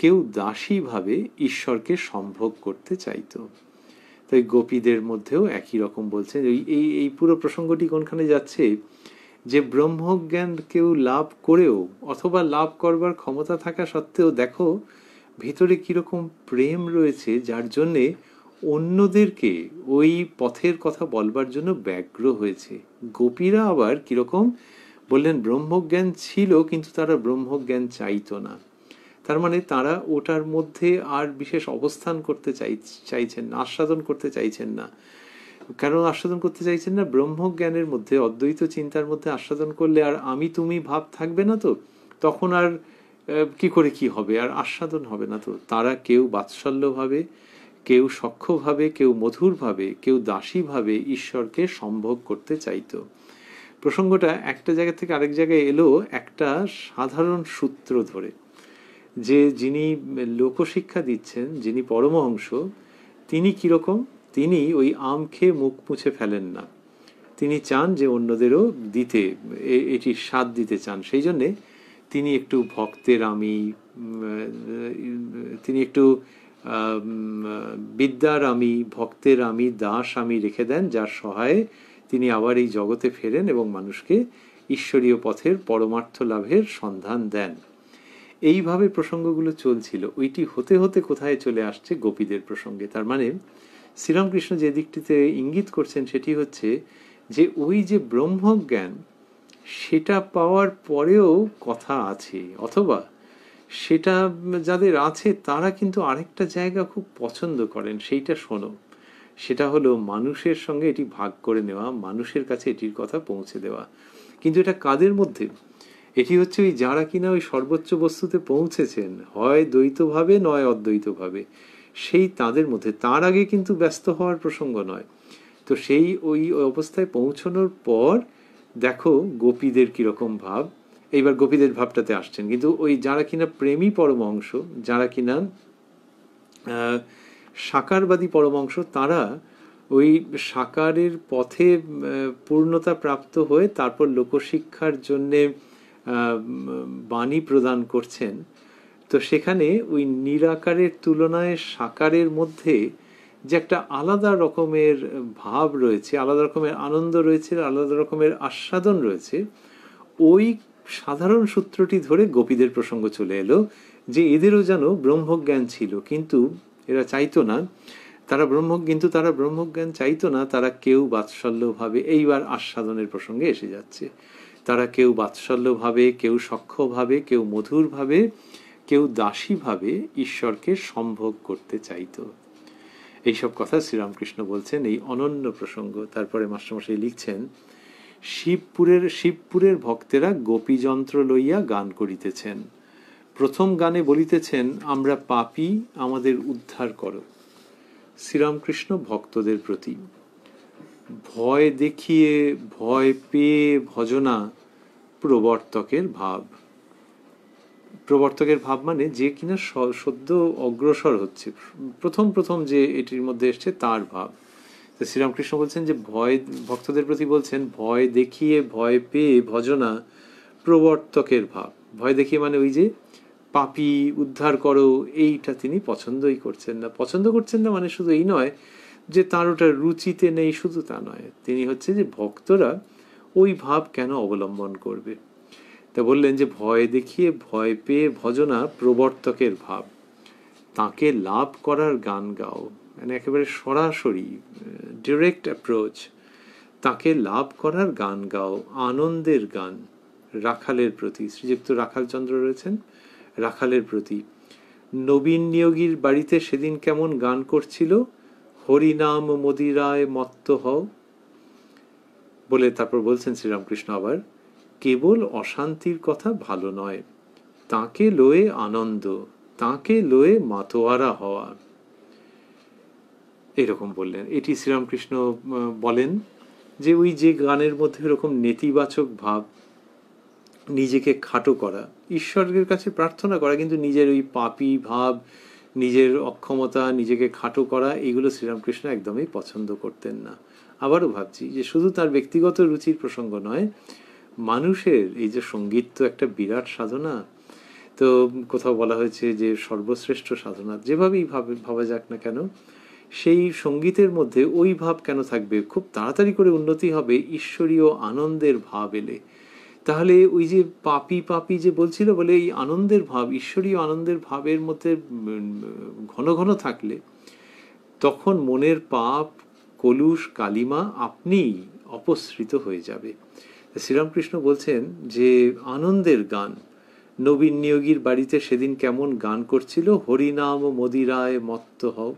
কেউ দাসীভাবে ঈশ্বরকে সম্ভোগ করতে চাইতো। তাই গোপীদের মধ্যেও একই রকম বলছেন। এই পুরো প্রসঙ্গটি কোনখানে যাচ্ছে, যে ব্রহ্মজ্ঞান কেউ লাভ করেও অথবা লাভ করবার ক্ষমতা থাকা সত্ত্বেও দেখো ভিতরে কিরকম প্রেম রয়েছে, যার জন্যে অন্যদেরকে ওই পথের কথা বলবার জন্য ব্যগ্র হয়েছে। গোপীরা আবার কিরকম বললেন, ব্রহ্মজ্ঞান ছিল কিন্তু তারা ব্রহ্মজ্ঞান চাইতো না। তার মানে তারা ওটার মধ্যে আর বিশেষ অবস্থান করতে চাইছেন না, আস্বাদন করতে চাইছেন না। কেন আস্বাদন করতে চাইছেন না? ব্রহ্মজ্ঞানের মধ্যে, অদ্বৈত চিন্তার মধ্যে আস্বাদন করলে আর আমি তুমি ভাব থাকবে না, তো তখন আর কি করে কি হবে, আর আস্বাদন হবে না। তো তারা কেউ বাৎসল্যভাবে, কেউ সখ্যভাবে, কেউ মধুরভাবে, কেউ দাসীভাবে ঈশ্বরকে সম্ভোগ করতে চাইতো। প্রসঙ্গটা একটা জায়গা থেকে আরেক জায়গায় এলো একটা সাধারণ সূত্র ধরে, যে যিনি লোকশিক্ষা দিচ্ছেন, যিনি পরমহংস, তিনি কিরকম, তিনি ওই আম খেয়ে মুখ মুছে ফেলেন না। তিনি চান যে অন্যদেরও দিতে, এটির স্বাদ দিতে চান। সেই জন্যে তিনি একটু ভক্তের আমি, তিনি একটু বিদ্যার আমি, ভক্তের আমি, দাস আমি রেখে দেন, যার সহায়ে তিনি আবার এই জগতে ফেরেন এবং মানুষকে ঈশ্বরীয় পথের পরমার্থ লাভের সন্ধান দেন। এইভাবে প্রসঙ্গগুলো চলছিল। ওইটি হতে হতে কোথায় চলে আসছে, গোপীদের প্রসঙ্গে। তার মানে শ্রীরামকৃষ্ণ যে দিকটিতে ইঙ্গিত করছেন সেটি হচ্ছে যে ওই যে ব্রহ্মজ্ঞান, সেটা পাওয়ার পরেও কথা আছে, অথবা সেটা যাদের আছে তারা কিন্তু আরেকটা জায়গা খুব পছন্দ করেন, সেইটা শোনো। সেটা হলো মানুষের সঙ্গে এটি ভাগ করে নেওয়া, মানুষের কাছে এটির কথা পৌঁছে দেওয়া। কিন্তু এটা কাদের মধ্যে? এটি হচ্ছে ওই যারা কিনা ওই সর্বোচ্চ বস্তুতে পৌঁছেছেন, হয় দ্বৈতভাবে নয় অদ্বৈতভাবে, সেই তাদের মধ্যে। তার আগে কিন্তু ব্যস্ত হওয়ার প্রসঙ্গ নয়। তো সেই ওই অবস্থায় পৌঁছানোর পর দেখো গোপীদের কিরকম ভাব। এইবার গোপীদের ভাবটাতে আসছেন, কিন্তু ওই যারা কিনা প্রেমী পরমহংস, যারা কিনা সাকারবাদী পরমহংস, তারা ওই সাকারের পথে পূর্ণতা প্রাপ্ত হয়ে তারপর লোকশিক্ষার জন্যে বাণী প্রদান করছেন। তো সেখানে ওই নিরাকারের তুলনায় সাকারের মধ্যে যে একটা আলাদা রকমের ভাব রয়েছে, আলাদা রকমের আনন্দ রয়েছে, আলাদা রকমের আস্বাদন রয়েছে, ওই সাধারণ সূত্রটি ধরে গোপীদের প্রসঙ্গ চলে এলো যে এদেরও যেন ব্রহ্মজ্ঞান ছিল, কিন্তু এরা চাইতো না, তারা ব্রহ্মজ্ঞান চাইতো না, তারা কেউ বাৎসল্যভাবে, এইবার আস্বাদনের প্রসঙ্গে এসে যাচ্ছে, তারা কেউ বাৎসল্যভাবে, কেউ সখ্যভাবে, কেউ মধুরভাবে, কেউ দাসীভাবে ঈশ্বরকে সম্ভোগ করতে চাইতো। এইসব কথা শ্রীরামকৃষ্ণ বলছেন, এই অনন্য প্রসঙ্গ। তারপরে মাস্টারমশাই লিখছেন, শিবপুরের ভক্তেরা গোপীযন্ত্র লইয়া গান করিতেছেন। প্রথম গানে বলিতেছেন, আমরা পাপী, আমাদের উদ্ধার করো। শ্রীরামকৃষ্ণ ভক্তদের প্রতি। ভয় দেখিয়ে ভয় পেয়ে ভজনা প্রবর্তকের ভাব। প্রবর্তকের ভাব মানে যে কিনা সদ্য অগ্রসর হচ্ছে, প্রথম যে এটির মধ্যে এসছে তার ভাব। তো শ্রীরামকৃষ্ণ বলছেন যে ভক্তদের প্রতি বলছেন, ভয় দেখিয়ে ভয় পেয়ে ভজনা প্রবর্তকের ভাব। ভয় দেখিয়ে মানে ওই যে পাপী, উদ্ধার করো, এইটা তিনি পছন্দই করছেন না। পছন্দ করছেন না মানে শুধু এই নয় যে তার ওটা রুচিতে নেই, শুধু তা নয়, তিনি হচ্ছে যে ভক্তরা ওই ভাব কেন অবলম্বন করবে। তা বললেন যে ভয় দেখিয়ে ভয় পেয়ে ভজনা প্রবর্তকের ভাব, তাকে লাভ করার গান গাও, মানে একেবারে সরাসরি ডিরেক্ট অ্যাপ্রোচ, তাকে লাভ করার গান গাও, আনন্দের গান, রাখালের প্রতি, শ্রীযুক্ত রাখালচন্দ্র রয়েছেন, রাখালের প্রতি। নবীন নিয়োগীর বাড়িতে সেদিন কেমন গান করছিল, হরিনাম মদিরায় মত্ত হও, বলে তারপর বলছেন শ্রীরামকৃষ্ণ আবার, কেবল অশান্তির কথা ভালো নয়, তাকে লয়ে আনন্দ, তাকে লয়ে মাতোয়ারা হওয়া। এরকম বললেন। এটি শ্রীরামকৃষ্ণ বলেন যে ওই যে গানের মধ্যে এরকম নেতিবাচক ভাব, নিজেকে খাটো করা, ঈশ্বরের কাছে প্রার্থনা করা, কিন্তু নিজের ওই পাপী ভাব, নিজের অক্ষমতা, নিজেকে খাটো করা, এগুলো শ্রীরামকৃষ্ণ একদমই পছন্দ করতেন না। আবারও ভাবছি যে শুধু তার ব্যক্তিগত রুচির প্রসঙ্গ নয়, মানুষের এই যে সঙ্গীত তো একটা বিরাট সাধনা। তো কোথাও বলা হয়েছে যে সর্বশ্রেষ্ঠ সাধনা, যেভাবেই ভাবা যাক না কেন, সেই সঙ্গীতের মধ্যে ওই ভাব কেন থাকবে? খুব তাড়াতাড়ি করে উন্নতি হবে ঈশ্বরীয় আনন্দের ভাব এলে। তাহলে ওই যে পাপি যে বলছিল, বলে এই আনন্দের ভাব, ঈশ্বরীয় আনন্দের ভাবের মধ্যে ঘন ঘন থাকলে তখন মনের পাপ, কলুষ, কালিমা আপনি অপসৃত হয়ে যাবে। শ্রীরামকৃষ্ণ বলছেন যে আনন্দের গান, নবীন নিয়োগীর বাড়িতে সেদিন কেমন গান করছিল, হরিনাম মদিরায় মত্ত হও।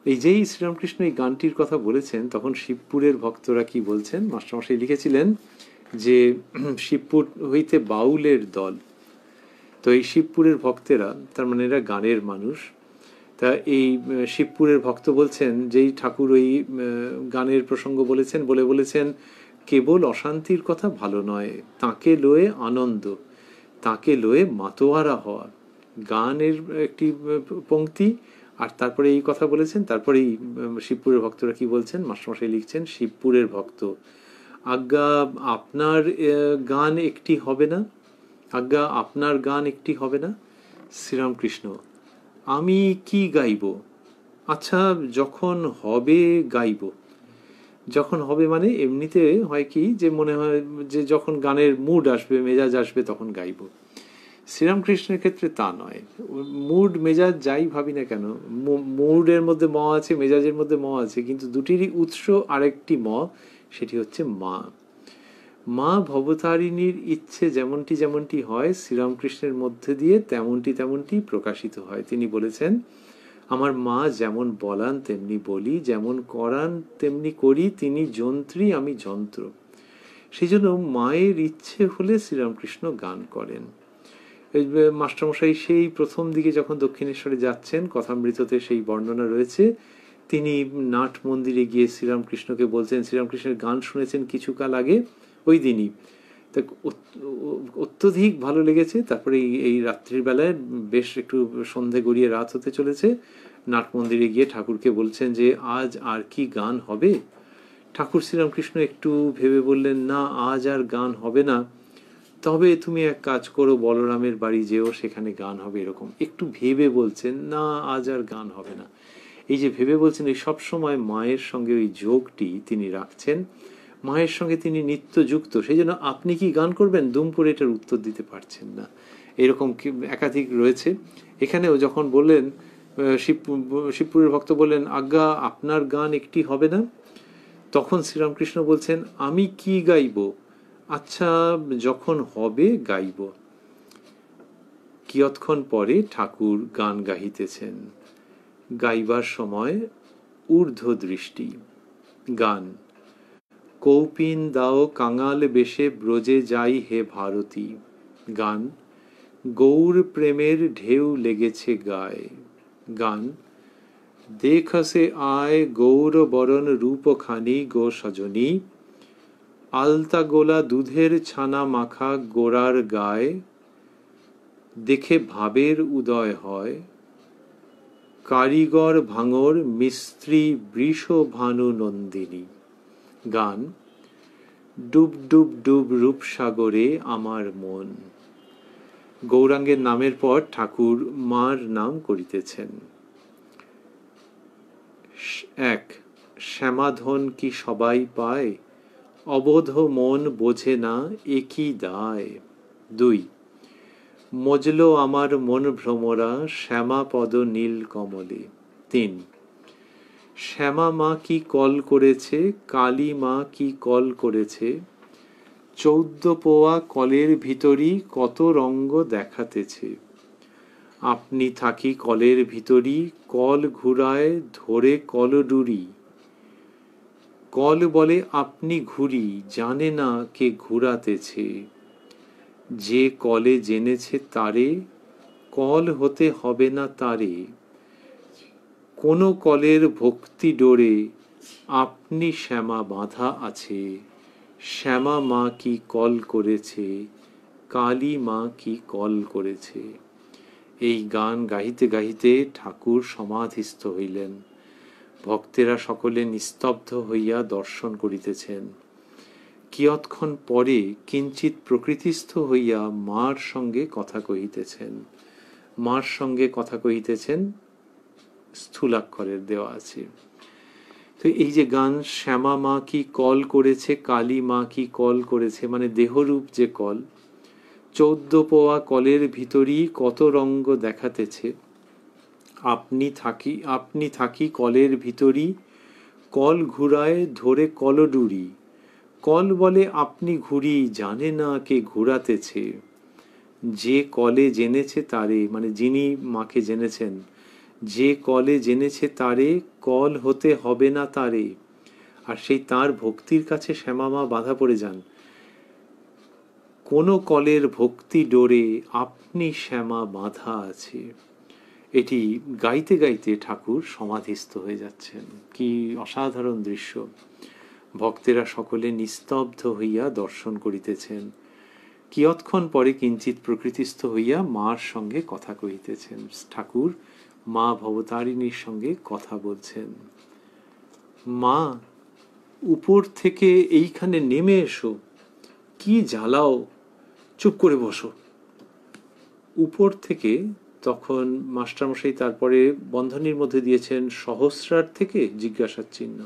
এই যেই শ্রীরামকৃষ্ণ এই গানটির কথা বলেছেন, তখন শিবপুরের ভক্তরা কি বলছেন? মাস্টারমশাই লিখেছিলেন যে শিবপুর হইতে বাউলের দল। তো এই শিবপুরের ভক্তেরা, তার মানে এরা গানের মানুষ, তা এই শিবপুরের ভক্ত বলছেন, যেই ঠাকুর ওই গানের প্রসঙ্গ বলেছেন, বলেছেন কেবল অশান্তির কথা ভালো নয়, তাকে লয়ে আনন্দ, তাকে লয়ে মাতোয়ারা হওয়া। গানের একটি পংক্তি, আর তারপরে এই কথা বলেছেন। তারপরে এই শিবপুরের ভক্তরা কি বলছেন? মাস্টারমশাই লিখছেন, শিবপুরের ভক্ত, আজ্ঞা আপনার গান একটি হবে না, আজ্ঞা আপনার গান একটি হবে না। শ্রীরামকৃষ্ণ, আমি কি গাইব? আচ্ছা, যখন হবে গাইব। যখন হবে মানে এমনিতে হয় কি যে মনে হয় যে যখন গানের মুড আসবে, মেজাজ আসবে, তখন গাইব। শ্রীরামকৃষ্ণের ক্ষেত্রে তা নয়। মুড মেজাজ যাই ভাবি না কেন, মুডের মধ্যে ম আছে, মেজাজের মধ্যে ম আছে, কিন্তু দুটিরই উৎস আরেকটি ম, সেটি হচ্ছে মা। মা ভবতারিণীর ইচ্ছে যেমনটি যেমনটি হয় শ্রীরামকৃষ্ণের মধ্যে দিয়ে তেমনটি তেমনটি প্রকাশিত হয়। তিনি বলেছেন, আমার মা যেমন বলান তেমনি বলি, যেমন করান তেমনি করি, তিনি যন্ত্রী আমি যন্ত্র। সেই জন্য মায়ের ইচ্ছে হলে শ্রীরামকৃষ্ণ গান করেন। মাস্টারমশাই সেই প্রথম দিকে যখন দক্ষিণেশ্বরে যাচ্ছেন, কথামৃততে সেই বর্ণনা রয়েছে, তিনি নাট মন্দিরে গিয়ে শ্রীরামকৃষ্ণকে বলছেন, শ্রীরামকৃষ্ণের গান শুনেছেন কিছুকাল আগে, ওই দিনই, তা অত্যধিক ভালো লেগেছে। তারপরে এই রাত্রির বেলায় বেশ একটু সন্ধে গড়িয়ে রাত হতে চলেছে, নাট মন্দিরে গিয়ে ঠাকুরকে বলছেন যে আজ আর কি গান হবে? ঠাকুর শ্রীরামকৃষ্ণ একটু ভেবে বললেন, না আজ আর গান হবে না, তবে তুমি এক কাজ করো, বলরামের বাড়ি যেও, সেখানে গান হবে। এরকম একটু ভেবে বলছেন, না আজ আর গান হবে না। এই যে ভেবে বলছেন, এই সবসময় মায়ের সঙ্গে ওই যোগটি তিনি রাখছেন, মায়ের সঙ্গে তিনি নিত্য যুক্ত। সেই জন্য আপনি কি গান করবেন, দুম করে এটার উত্তর দিতে পারছেন না। এরকম একাধিক রয়েছে। এখানেও যখন বললেন, শিবপুরের ভক্ত বললেন, আজ্ঞা আপনার গান একটি হবে না? তখন শ্রীরামকৃষ্ণ বলছেন, আমি কি গাইব? আচ্ছা যখন হবে গাইব। কিয়ৎক্ষণ পরে ঠাকুর গান গাহিতেছেন। গাইবার সময় ঊর্ধ্ব দৃষ্টি। গান, কৌপিন দাও কাঙাল বেশে ব্রজে যাই হে ভারতী। গান, গৌর প্রেমের ঢেউ লেগেছে গায়ে। গান, দেখসে আয় গৌর বরণ রূপখানি গো সজনী। আলতা গোলা দুধের ছানা মাখা গোড়ার গায়ে, দেখে ভাবের উদয় হয়। কারিগর ভাঙর মিস্ত্রি বৃষ ভানু নন্দিনী। গান, ডুব ডুব ডুব রূপসাগরে আমার মন। গৌরাঙ্গের নামের পর ঠাকুর মার নাম করিতেছেন। 1. শ্যামাধন কি সবাই পায়, অবোধ মন বোঝে না একই দায়। 2. মজলো আমার মন ভ্রমরা শ্যামা পদ নীল কমলে। 3. শ্যামা মা কি কল করেছে, কালী মা কি কল করেছে, 14 পোয়া কলের ভিতরই কত রঙ্গ দেখাতেছে। আপনি থাকি কলের ভিতরই, কল ঘুরায় ধরে কলডুরি। কল বলে আপনি ঘুরি, জানে না কে ঘুরাতেছে। যে কলে জেনেছে তারে, কল হতে হবে না তারে। কোন কলের ভক্তি ডোরে আপনি শ্যামা বাঁধা আছে। শ্যামা মা কি কল করেছে, কালী মা কি কল করেছে। এই গান গাহিতে গাহিতে ঠাকুর সমাধিস্থ হইলেন। ভক্তেরা সকলে নিস্তব্ধ হইয়া দর্শন করিতেছেন। কিয়ৎক্ষণ পরে কিঞ্চিৎ প্রকৃতিস্থ হইয়া মার সঙ্গে কথা কহিতেছেন। মার সঙ্গে কথা কহিতেছেন স্থূলাক্ষরের দেওয়া আছে। তো এই যে গান, শ্যামা মা কি কল করেছে, কালী মা কি কল করেছে, মানে দেহরূপ যে কল। 14 পোয়া কলের ভিতরই কত রঙ্গ দেখাতেছে। আপনি থাকি কলের ভিতরই, কল ঘুরায় ধরে কলডুরি। কল বলে আপনি ঘুরি, জানে না কে ঘুরাতেছে। যে কলে জেনেছে তারে, মানে যিনি মাকে জেনেছেন, যে কলে জেনেছে তারে, কল হতে হবে না তারে। আর সেই তার ভক্তির কাছে শ্যামামা বাধা পড়ে যান। কোন কলের ভক্তি ডোরে আপনি শ্যামা বাঁধা আছে। এটি গাইতে গাইতে ঠাকুর সমাধিস্থ হয়ে যাচ্ছেন। কি অসাধারণ দৃশ্য! ভক্তেরা সকলে নিস্তব্ধ হইয়া দর্শন করিতেছেন। কিয়ৎক্ষণ পরে কিঞ্চিৎ প্রকৃতিস্থ হইয়া মার সঙ্গে কথা কহিতেছেন। ঠাকুর মা ভবতারিণীর সঙ্গে কথা বলছেন। মা, উপর থেকে এইখানে নেমে এসো, কি জ্বালাও, চুপ করে বসো। উপর থেকে, তখন মাস্টারমশাই তারপরে বন্ধনীর মধ্যে দিয়েছেন সহস্রার থেকে জিজ্ঞাসার চিহ্ন।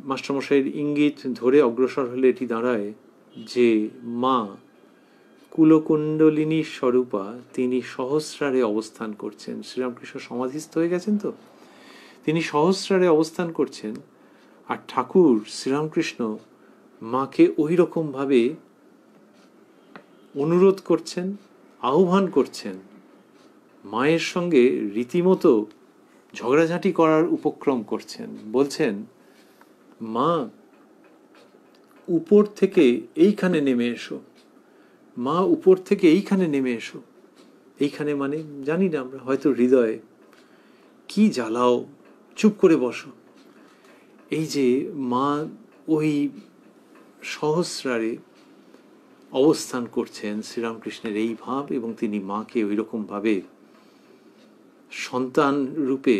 মাস্টারমশাইয়ের ইঙ্গিত ধরে অগ্রসর হলে এটি দাঁড়ায় যে মা কুলকুণ্ডলিনী স্বরূপা তিনি সহস্রারে অবস্থান করছেন। শ্রীরামকৃষ্ণ সমাধিস্থ হয়ে গেছেন, তো তিনি সহস্রারে অবস্থান করছেন। আর ঠাকুর শ্রীরামকৃষ্ণ মাকে ওই রকমভাবে অনুরোধ করছেন, আহ্বান করছেন, মায়ের সঙ্গে রীতিমতো ঝগড়াঝাঁটি করার উপক্রম করছেন। বলছেন, মা উপর থেকে এইখানে নেমে এসো, মা উপর থেকে এইখানে নেমে এসো। এইখানে মানে জানি না আমরা, হয়তো হৃদয়ে। কি জ্বালাও, চুপ করে বসো। এই যে মা ওই সহস্রারে অবস্থান করছেন, শ্রীরামকৃষ্ণের এই ভাব, এবং তিনি মাকে ওই রকম ভাবে সন্তান রূপে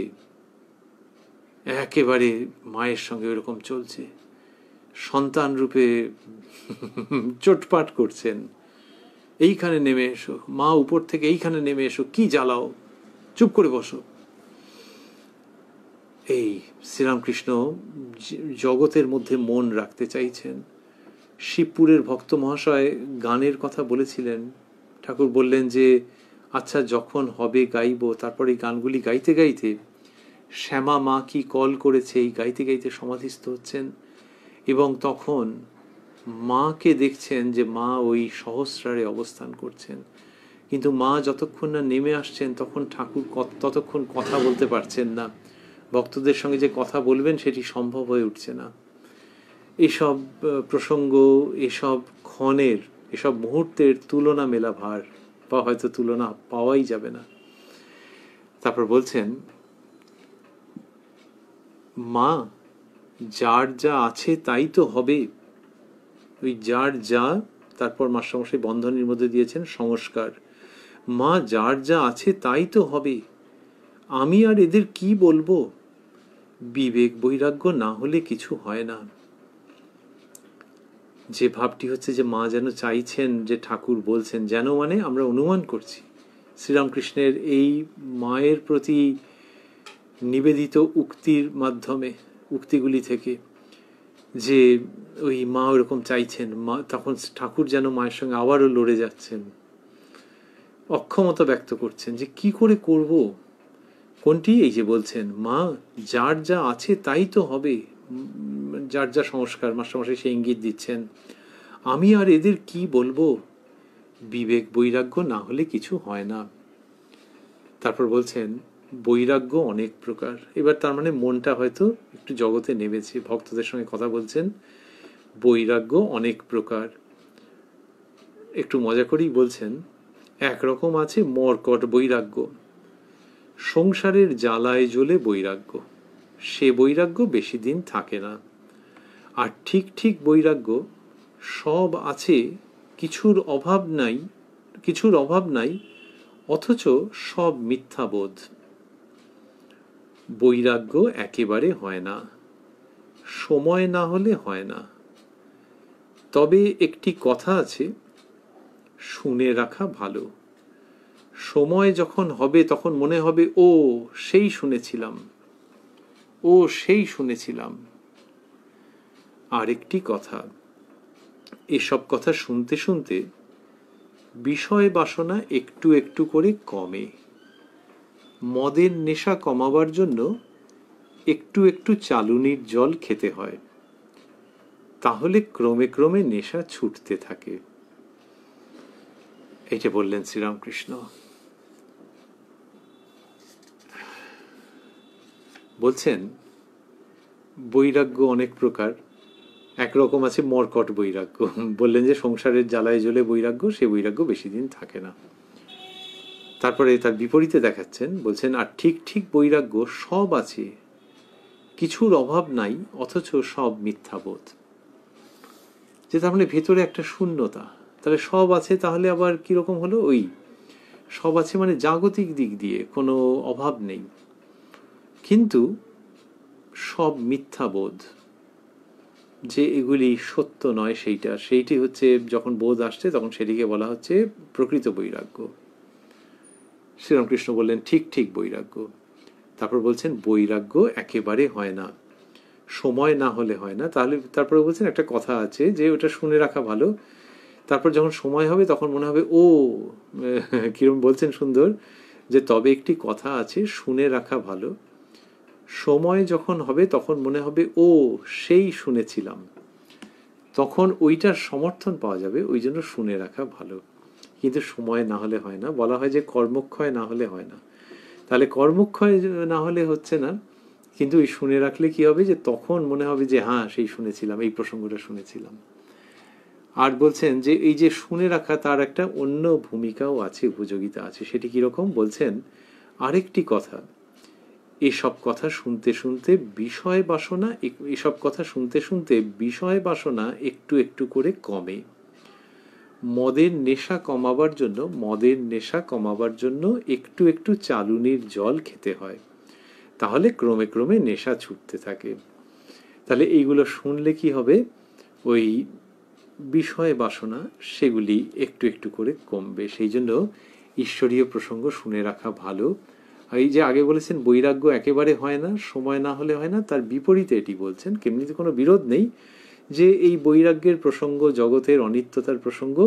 একেবারে মায়ের সঙ্গে ওইরকম চলছে, সন্তান রূপে চোটপাট করছেন। এইখানে নেমে এসো মা, উপর থেকে এইখানে নেমে এসো, কি জ্বালাও, চুপ করে বসো। এই শ্রীরামকৃষ্ণ জগতের মধ্যে মন রাখতে চাইছেন। শিবপুরের ভক্ত মহাশয় গানের কথা বলেছিলেন। ঠাকুর বললেন যে আচ্ছা যখন হবে গাইব। তারপরে এই গানগুলি গাইতে গাইতে শ্যামা মা কি কল করেছে এই গাইতে গাইতে সমাধিস্থ হচ্ছেন, এবং তখন মাকে দেখছেন যে মা ওই সহস্রারে অবস্থান করছেন। কিন্তু মা যতক্ষণ না নেমে আসছেন তখন ঠাকুর ততক্ষণ কথা বলতে পারছেন না। ভক্তদের সঙ্গে যে কথা বলবেন সেটি সম্ভব হয়ে উঠছে না। এসব প্রসঙ্গ, এসব ক্ষণের, এসব মুহূর্তের তুলনা মেলা ভার, বা হয়তো তুলনা পাওয়াই যাবে না। তারপর বলছেন, মা যার যা আছে তাই তো হবে। ওই যার যা, তারপর মাস্টারমশাই বন্ধনীর মধ্যে দিয়েছেন সংস্কার। মা যার যা আছে তাই তো হবে, আমি আর এদের কি বলবো, বিবেক বৈরাগ্য না হলে কিছু হয় না। যে ভাবটি হচ্ছে যে মা যেন চাইছেন, যে ঠাকুর বলছেন, যেন মানে আমরা অনুমান করছি শ্রীরামকৃষ্ণের এই মায়ের প্রতি নিবেদিত উক্তির মাধ্যমে, উক্তিগুলি থেকে, যে ওই মা ওরকম চাইছেন। মা তখন ঠাকুর যেন মায়ের সঙ্গে আবারও লড়ে যাচ্ছেন, অক্ষমতা ব্যক্ত করছেন যে কি করে করব। কোনটি? এই যে বলছেন, মা যার যা আছে তাই তো হবে, যার যা সংস্কার, মাস্টারমশাই সে ইঙ্গিত দিচ্ছেন। আমি আর এদের কি বলবো, বিবেক বৈরাগ্য না হলে কিছু হয় না। তারপর বলছেন, বৈরাগ্য অনেক প্রকার। এবার তার মানে মনটা হয়তো একটু জগতে নেমেছে, ভক্তদের সঙ্গে কথা বলছেন। বৈরাগ্য অনেক প্রকার। একটু মজা করেই বলছেন, একরকম আছে মর্কট বৈরাগ্য, সংসারের জ্বালায় জ্বলে বৈরাগ্য, সে বৈরাগ্য বেশি দিন থাকে না। আর ঠিক ঠিক বৈরাগ্য, সব আছে কিছুর অভাব নাই, কিছুর অভাব নাই অথচ সব মিথ্যাবোধ। বৈরাগ্য একেবারে হয় না, সময় না হলে হয় না। তবে একটি কথা আছে, শুনে রাখা ভালো। সময় যখন হবে তখন মনে হবে ও সেই শুনেছিলাম, ও সেই শুনেছিলাম। আর একটি কথা, এসব কথা শুনতে শুনতে বিষয় বাসনা একটু একটু করে কমে। মদের নেশা কমাবার জন্য একটু একটু চালুনির জল খেতে হয়, তাহলে ক্রমে ক্রমে নেশা ছুটতে থাকে। এটা বললেন শ্রীরামকৃষ্ণ। বলছেন, বৈরাগ্য অনেক প্রকার। একরকম আছে মর্কট বৈরাগ্য। বললেন যে সংসারের জ্বালায় জ্বলে বৈরাগ্য, সে বৈরাগ্য বেশি দিন থাকে না। তারপরে তার বিপরীতে দেখাচ্ছেন, বলছেন, আর ঠিক ঠিক বৈরাগ্য, সব আছে কিছুর অভাব নাই অথচ সব মিথ্যাবোধ। যে তার মানে ভেতরে একটা শূন্যতা। তাহলে সব আছে, তাহলে আবার কিরকম হলো? ওই সব আছে মানে জাগতিক দিক দিয়ে কোনো অভাব নেই, কিন্তু সব মিথ্যাবোধ, যে এগুলি সত্য নয়, সেইটি হচ্ছে যখন বোধ আসছে তখন সেটিকে বলা হচ্ছে প্রকৃত বৈরাগ্য। শ্রীরামকৃষ্ণ বললেন ঠিক ঠিক বৈরাগ্য। তারপর বলছেন বৈরাগ্য একেবারে হয় না, সময় না হলে হয় না। তাহলে তারপরে বলছেন একটা কথা আছে যে ওটা শুনে রাখা ভালো। তারপর যখন সময় হবে তখন মনে হবে ও, কিরম বলছেন সুন্দর, যে তবে একটি কথা আছে শুনে রাখা ভালো, সময় যখন হবে তখন মনে হবে ও সেই শুনেছিলাম। তখন ওইটার সমর্থন পাওয়া যাবে, ওই জন্য শুনে রাখা ভালো। কিন্তু সময় না হলে হয় না, বলা হয় যে কর্মক্ষয় না হলে হয় না, তাহলে কর্মক্ষয় না হলে হচ্ছে না, কিন্তু ওই শুনে রাখলে কি হবে যে তখন মনে হবে যে হ্যাঁ সেই শুনেছিলাম, এই প্রসঙ্গটা শুনেছিলাম। আর বলছেন যে এই যে শুনে রাখা তার একটা অন্য ভূমিকাও আছে, উপযোগিতা আছে। সেটি কিরকম বলছেন, আরেকটি কথা, এসব কথা শুনতে শুনতে বিষয় বাসনা, এসব কথা শুনতে শুনতে বিষয় বাসনা একটু একটু করে কমে। মদের নেশা কমাবার জন্য একটু একটু চালুনির জল খেতে হয়, তাহলে ক্রমে ক্রমে নেশা ছুটতে থাকে। তাহলে এইগুলো শুনলে কি হবে, ওই বিষয় বাসনা সেগুলি একটু একটু করে কমবে। সেই জন্য ঈশ্বরীয় প্রসঙ্গ শুনে রাখা ভালো। আর এই যে আগে বলেছেন বৈরাগ্য একেবারে হয় না, সময় না হলে হয় না, তার বিপরীতে এটি বলছেন, কেমনিতে কোনো বিরোধ নেই যে এই বৈরাগ্যের প্রসঙ্গ, জগতের অনিত্যতার প্রসঙ্গ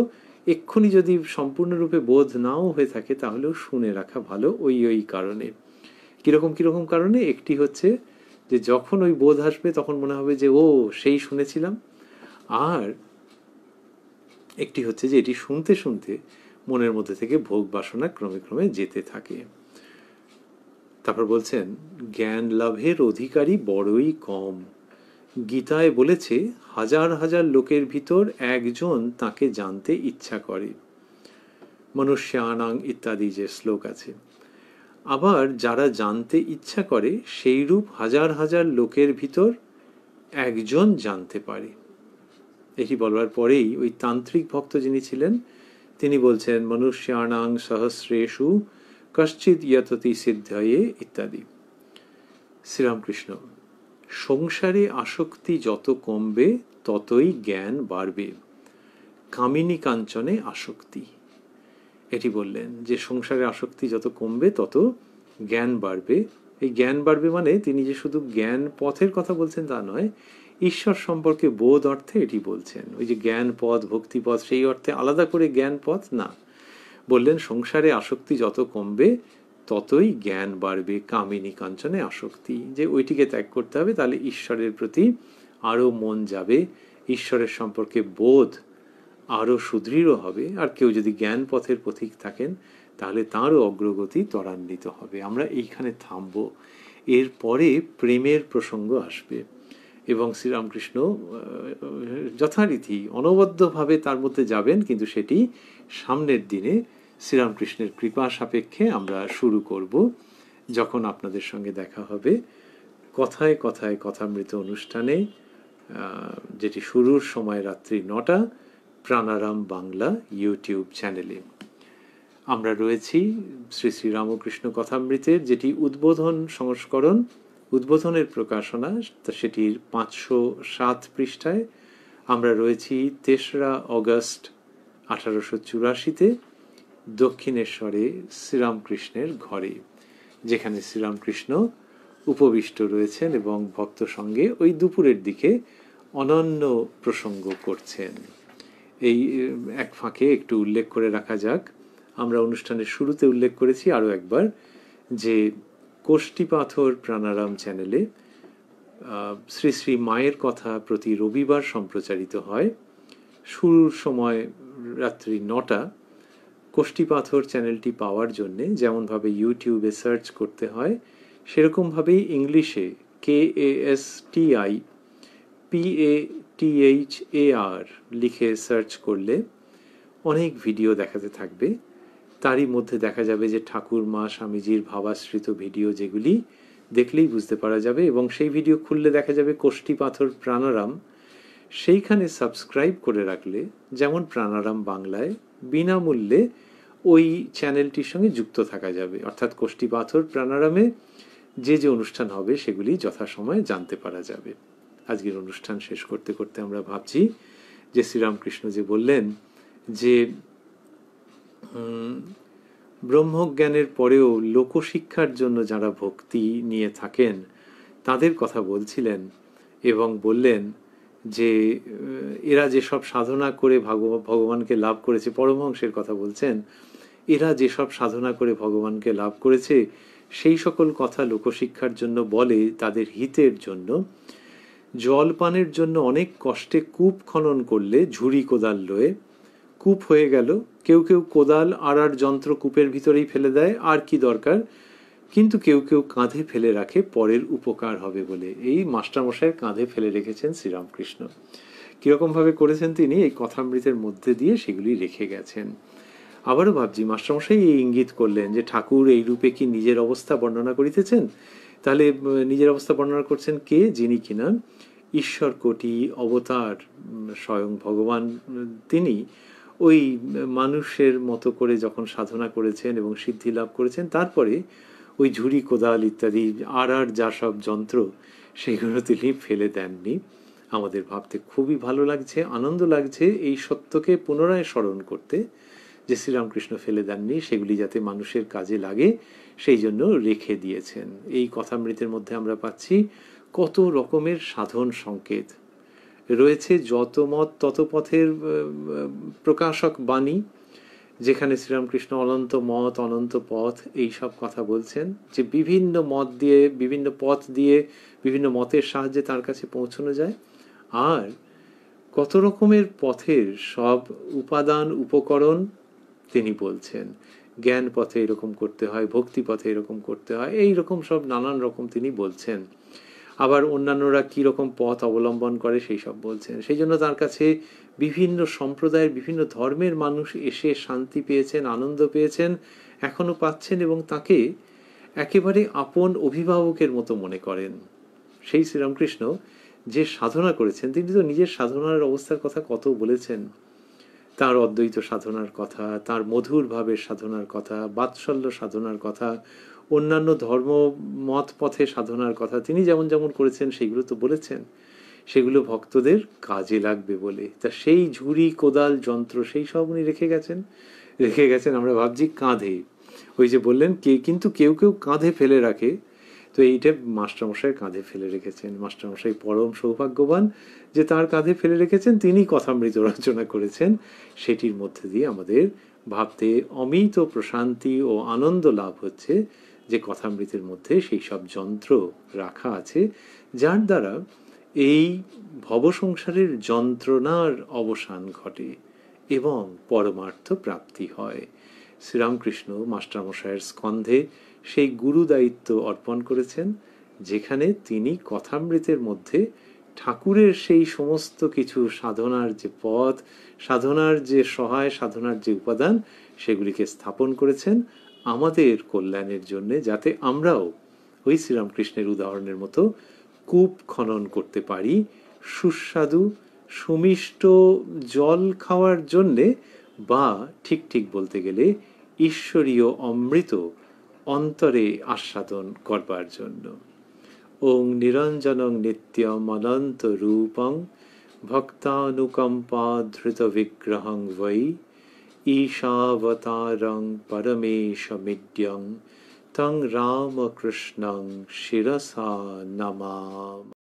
এক্ষুনি যদি সম্পূর্ণরূপে বোধ নাও হয়ে থাকে তাহলেও শুনে রাখা ভালো। ওই কারণে, কিরকম কিরকম কারণে, একটি হচ্ছে যে যখন ওই বোধ আসবে তখন মনে হবে যে ও সেই শুনেছিলাম, আর একটি হচ্ছে যে এটি শুনতে শুনতে মনের মধ্যে থেকে ভোগ বাসনা ক্রমে ক্রমে যেতে থাকে। তারপর বলছেন জ্ঞান লাভের অধিকারী বড়ই কম। গীতায় বলেছে হাজার হাজার লোকের ভিতর একজন তাকে জানতে ইচ্ছা করে, মনুষ্যানাং ইত্যাদি যে শ্লোক আছে। আবার যারা জানতে ইচ্ছা করে সেইরূপ হাজার হাজার লোকের ভিতর একজন জানতে পারে। এটি বলবার পরেই ওই তান্ত্রিক ভক্ত যিনি ছিলেন তিনি বলছেন মনুষ্যানাং সহস্রেষু কশ্চিৎ ইয়ততি সিদ্ধয়ে ইত্যাদি। শ্রীরামকৃষ্ণ, সংসারে আসক্তি যত কমবে ততই জ্ঞান বাড়বে। কামিনী কাঞ্চনে আসক্তি, এটি বললেন যে সংসারে আসক্তি যত কমবে তত জ্ঞান বাড়বে। এই জ্ঞান বাড়বে মানে তিনি যে শুধু জ্ঞান পথের কথা বলছেন তা নয়, ঈশ্বর সম্পর্কে বোধ অর্থে এটি বলছেন। ওই যে জ্ঞান পথ, ভক্তিপথ, সেই অর্থে আলাদা করে জ্ঞান পথ না, বললেন সংসারে আসক্তি যত কমবে ততই জ্ঞান বাড়বে। কামিনী কাঞ্চনে আসক্তি, যে ওইটিকে ত্যাগ করতে হবে, তাহলে ঈশ্বরের প্রতি আরও মন যাবে, ঈশ্বরের সম্পর্কে বোধ আরও সুদৃঢ় হবে। আর কেউ যদি জ্ঞান পথের পথিক থাকেন তাহলে তাঁরও অগ্রগতি ত্বরান্বিত হবে। আমরা এইখানে থামব, এরপরে প্রেমের প্রসঙ্গ আসবে এবং শ্রীরামকৃষ্ণ যথারীতি অনবদ্যভাবে তার মধ্যে যাবেন, কিন্তু সেটি সামনের দিনে শ্রীরামকৃষ্ণের কৃপা সাপেক্ষে আমরা শুরু করব, যখন আপনাদের সঙ্গে দেখা হবে কথায় কথায় কথামৃত অনুষ্ঠানে, যেটি শুরুর সময় রাত্রি 9টা, প্রাণারাম বাংলা ইউটিউব চ্যানেলে। আমরা রয়েছি শ্রী শ্রী রামকৃষ্ণ কথামৃতের যেটি উদ্বোধন সংস্করণ, উদ্বোধনের প্রকাশনা, সেটির 507 পৃষ্ঠায়। আমরা রয়েছি 3রা অগস্ট 1884-তে দক্ষিণেশ্বরে শ্রীরামকৃষ্ণের ঘরে, যেখানে শ্রীরামকৃষ্ণ উপবিষ্ট রয়েছেন এবং ভক্ত সঙ্গে ওই দুপুরের দিকে অনন্য প্রসঙ্গ করছেন। এই এক ফাঁকে একটু উল্লেখ করে রাখা যাক, আমরা অনুষ্ঠানের শুরুতে উল্লেখ করেছি আরও একবার যে কোষ্ঠীপাথর প্রাণারাম চ্যানেলে শ্রী শ্রী মায়ের কথা প্রতি রবিবার সম্প্রচারিত হয়। শুরুর সময় রাত্রি 9টা। কোষ্ঠীপাথর চ্যানেলটি পাওয়ার জন্যে যেমনভাবে ইউটিউবে সার্চ করতে হয়, সেরকমভাবেই ইংলিশে KASTIPATHAR লিখে সার্চ করলে অনেক ভিডিও দেখাতে থাকবে। তারই মধ্যে দেখা যাবে যে ঠাকুরমা স্বামীজির ভাবাশ্রিত ভিডিও, যেগুলি দেখলেই বুঝতে পারা যাবে, এবং সেই ভিডিও খুললে দেখা যাবে কোষ্ঠীপাথর প্রাণারাম। সেইখানে সাবস্ক্রাইব করে রাখলে যেমন প্রাণারাম বাংলায় বিনামূল্যে ওই চ্যানেলটির সঙ্গে যুক্ত থাকা যাবে, অর্থাৎ কোষ্ঠীপাথর প্রাণারামে যে যে অনুষ্ঠান হবে সেগুলি যথাসময়ে জানতে পারা যাবে। আজকের অনুষ্ঠান শেষ করতে করতে আমরা ভাবছি যে শ্রীরামকৃষ্ণ যে বললেন যে ব্রহ্মজ্ঞানের পরেও লোকশিক্ষার জন্য যারা ভক্তি নিয়ে থাকেন তাদের কথা বলছিলেন, এবং বললেন যে এরা যেসব সাধনা করে ভগবানকে লাভ করেছে, পরমহংসের কথা বলছেন, এরা যেসব সাধনা করে ভগবানকে লাভ করেছে সেই সকল কথা লোকশিক্ষার জন্য বলে, তাদের হিতের জন্য, জল পানের জন্য অনেক কষ্টে কূপ খনন করলে ঝুড়ি কোদাল লয়ে কূপ হয়ে গেল। কেউ কেউ কোদাল আর যন্ত্র কূপের ভিতরেই ফেলে দেয়, আর কি দরকার, কিন্তু কেউ কেউ কাঁধে ফেলে রাখে পরের উপকার হবে বলে। এই মাস্টারমশাইয়ের কাঁধে ফেলে রেখেছেন শ্রীরামকৃষ্ণ। কীরকমভাবে করেছেন তিনি এই কথামৃতের মধ্যে দিয়ে সেগুলি রেখে গেছেন। আবারও ভাবছি মাস্টারমশাই এই ইঙ্গিত করলেন যে ঠাকুর এই রূপে কি নিজের অবস্থা বর্ণনা করিতেছেন, তাহলে নিজের অবস্থা বর্ণনা করছেন কে, যিনি কিনা ঈশ্বর কোটি অবতার স্বয়ং ভগবান, তিনি ওই মানুষের মতো করে যখন সাধনা করেছেন এবং সিদ্ধি লাভ করেছেন, তারপরে ওই ঝুড়ি কোদাল ইত্যাদি আর যা সব যন্ত্র সেগুলো তিনি ফেলে দেননি। আমাদের ভাবতে খুবই ভালো লাগছে, আনন্দ লাগছে এই সত্যকে পুনরায় স্মরণ করতে, যে শ্রীরামকৃষ্ণ ফেলে দেননি, সেগুলি যাতে মানুষের কাজে লাগে সেই জন্য রেখে দিয়েছেন। এই কথামৃতের মধ্যে আমরা পাচ্ছি কত রকমের সাধন সংকেত রয়েছে। যত মত তত পথের প্রকাশক বাণী, যেখানে শ্রীরামকৃষ্ণ অনন্ত মত অনন্ত পথ এই সব কথা বলছেন, যে বিভিন্ন মত দিয়ে বিভিন্ন পথ দিয়ে বিভিন্ন মতের সাহায্যে তার কাছে পৌঁছানো যায়। আর কত রকমের পথের সব উপাদান উপকরণ তিনি বলছেন। জ্ঞান পথে এরকম করতে হয়, ভক্তি পথে এরকম করতে হয়, এই রকম সব নানান রকম তিনি বলছেন। আবার অন্যান্যরা কি রকম পথ অবলম্বন করে সেই সব বলছেন। সেই জন্য তার কাছে বিভিন্ন সম্প্রদায়ের বিভিন্ন ধর্মের মানুষ এসে শান্তি পেয়েছেন, আনন্দ পেয়েছেন, এখনো পাচ্ছেন, এবং তাকে একেবারে আপন অভিভাবকের মতো মনে করেন। সেই শ্রীরামকৃষ্ণ যে সাধনা করেছেন, তিনি তো নিজের সাধনার অবস্থার কথা কত বলেছেন, তার অদ্বৈত সাধনার কথা, তার মধুর ভাবের সাধনার কথা, বাৎসল্য সাধনার কথা, অন্যান্য ধর্ম মত পথে সাধনার কথা তিনি যেমন যেমন করেছেন সেগুলো তো বলেছেন, সেগুলো ভক্তদের কাজে লাগবে বলে। তা সেই ঝুড়ি কোদাল যন্ত্র সেই সব উনি রেখে গেছেন। আমরা ভাবছি কাঁধে, ওই যে বললেন কিন্তু কেউ কেউ কাঁধে ফেলে রাখে, তো এইটা মাস্টারমশাই কাঁধে ফেলে রেখেছেন। মাস্টারমশাই পরম সৌভাগ্যবান যে তার কাঁধে ফেলে রেখেছেন, তিনি কথামৃত রচনা করেছেন। সেটির মধ্যে দিয়ে আমাদের ভাবতে অমিত প্রশান্তি ও আনন্দ লাভ হচ্ছে যে কথামৃতের মধ্যে সেই সব যন্ত্র রাখা আছে, যার দ্বারা এই ভবসংসারের যন্ত্রণার অবসান ঘটে এবং পরমার্থ প্রাপ্তি হয়। শ্রীরামকৃষ্ণ মাস্টারমশাইয়ের স্কন্ধে সেই গুরু দায়িত্ব অর্পণ করেছেন, যেখানে তিনি কথামৃতের মধ্যে ঠাকুরের সেই সমস্ত কিছু সাধনার যে পথ, সাধনার যে সহায়, সাধনার যে উপাদান, সেগুলিকে স্থাপন করেছেন আমাদের কল্যাণের জন্য, যাতে আমরাও ওই শ্রীরামকৃষ্ণের উদাহরণের মতো কূপ খনন করতে পারি, সুস্বাদু সুমিষ্ট জল খাওয়ার জন্যে, বা ঠিক বলতে গেলে ঈশ্বরীয় অমৃত অন্তরে আস্বাদন করবার জন্য। ওং নিরঞ্জনং নিত্যম অনন্ত রূপং ভক্তানুকম্পা ধৃত বিগ্রহং বৈ ঈশাবতারং পরমেশমিড্যং তং রামকৃষ্ণং শিরসা নমামি।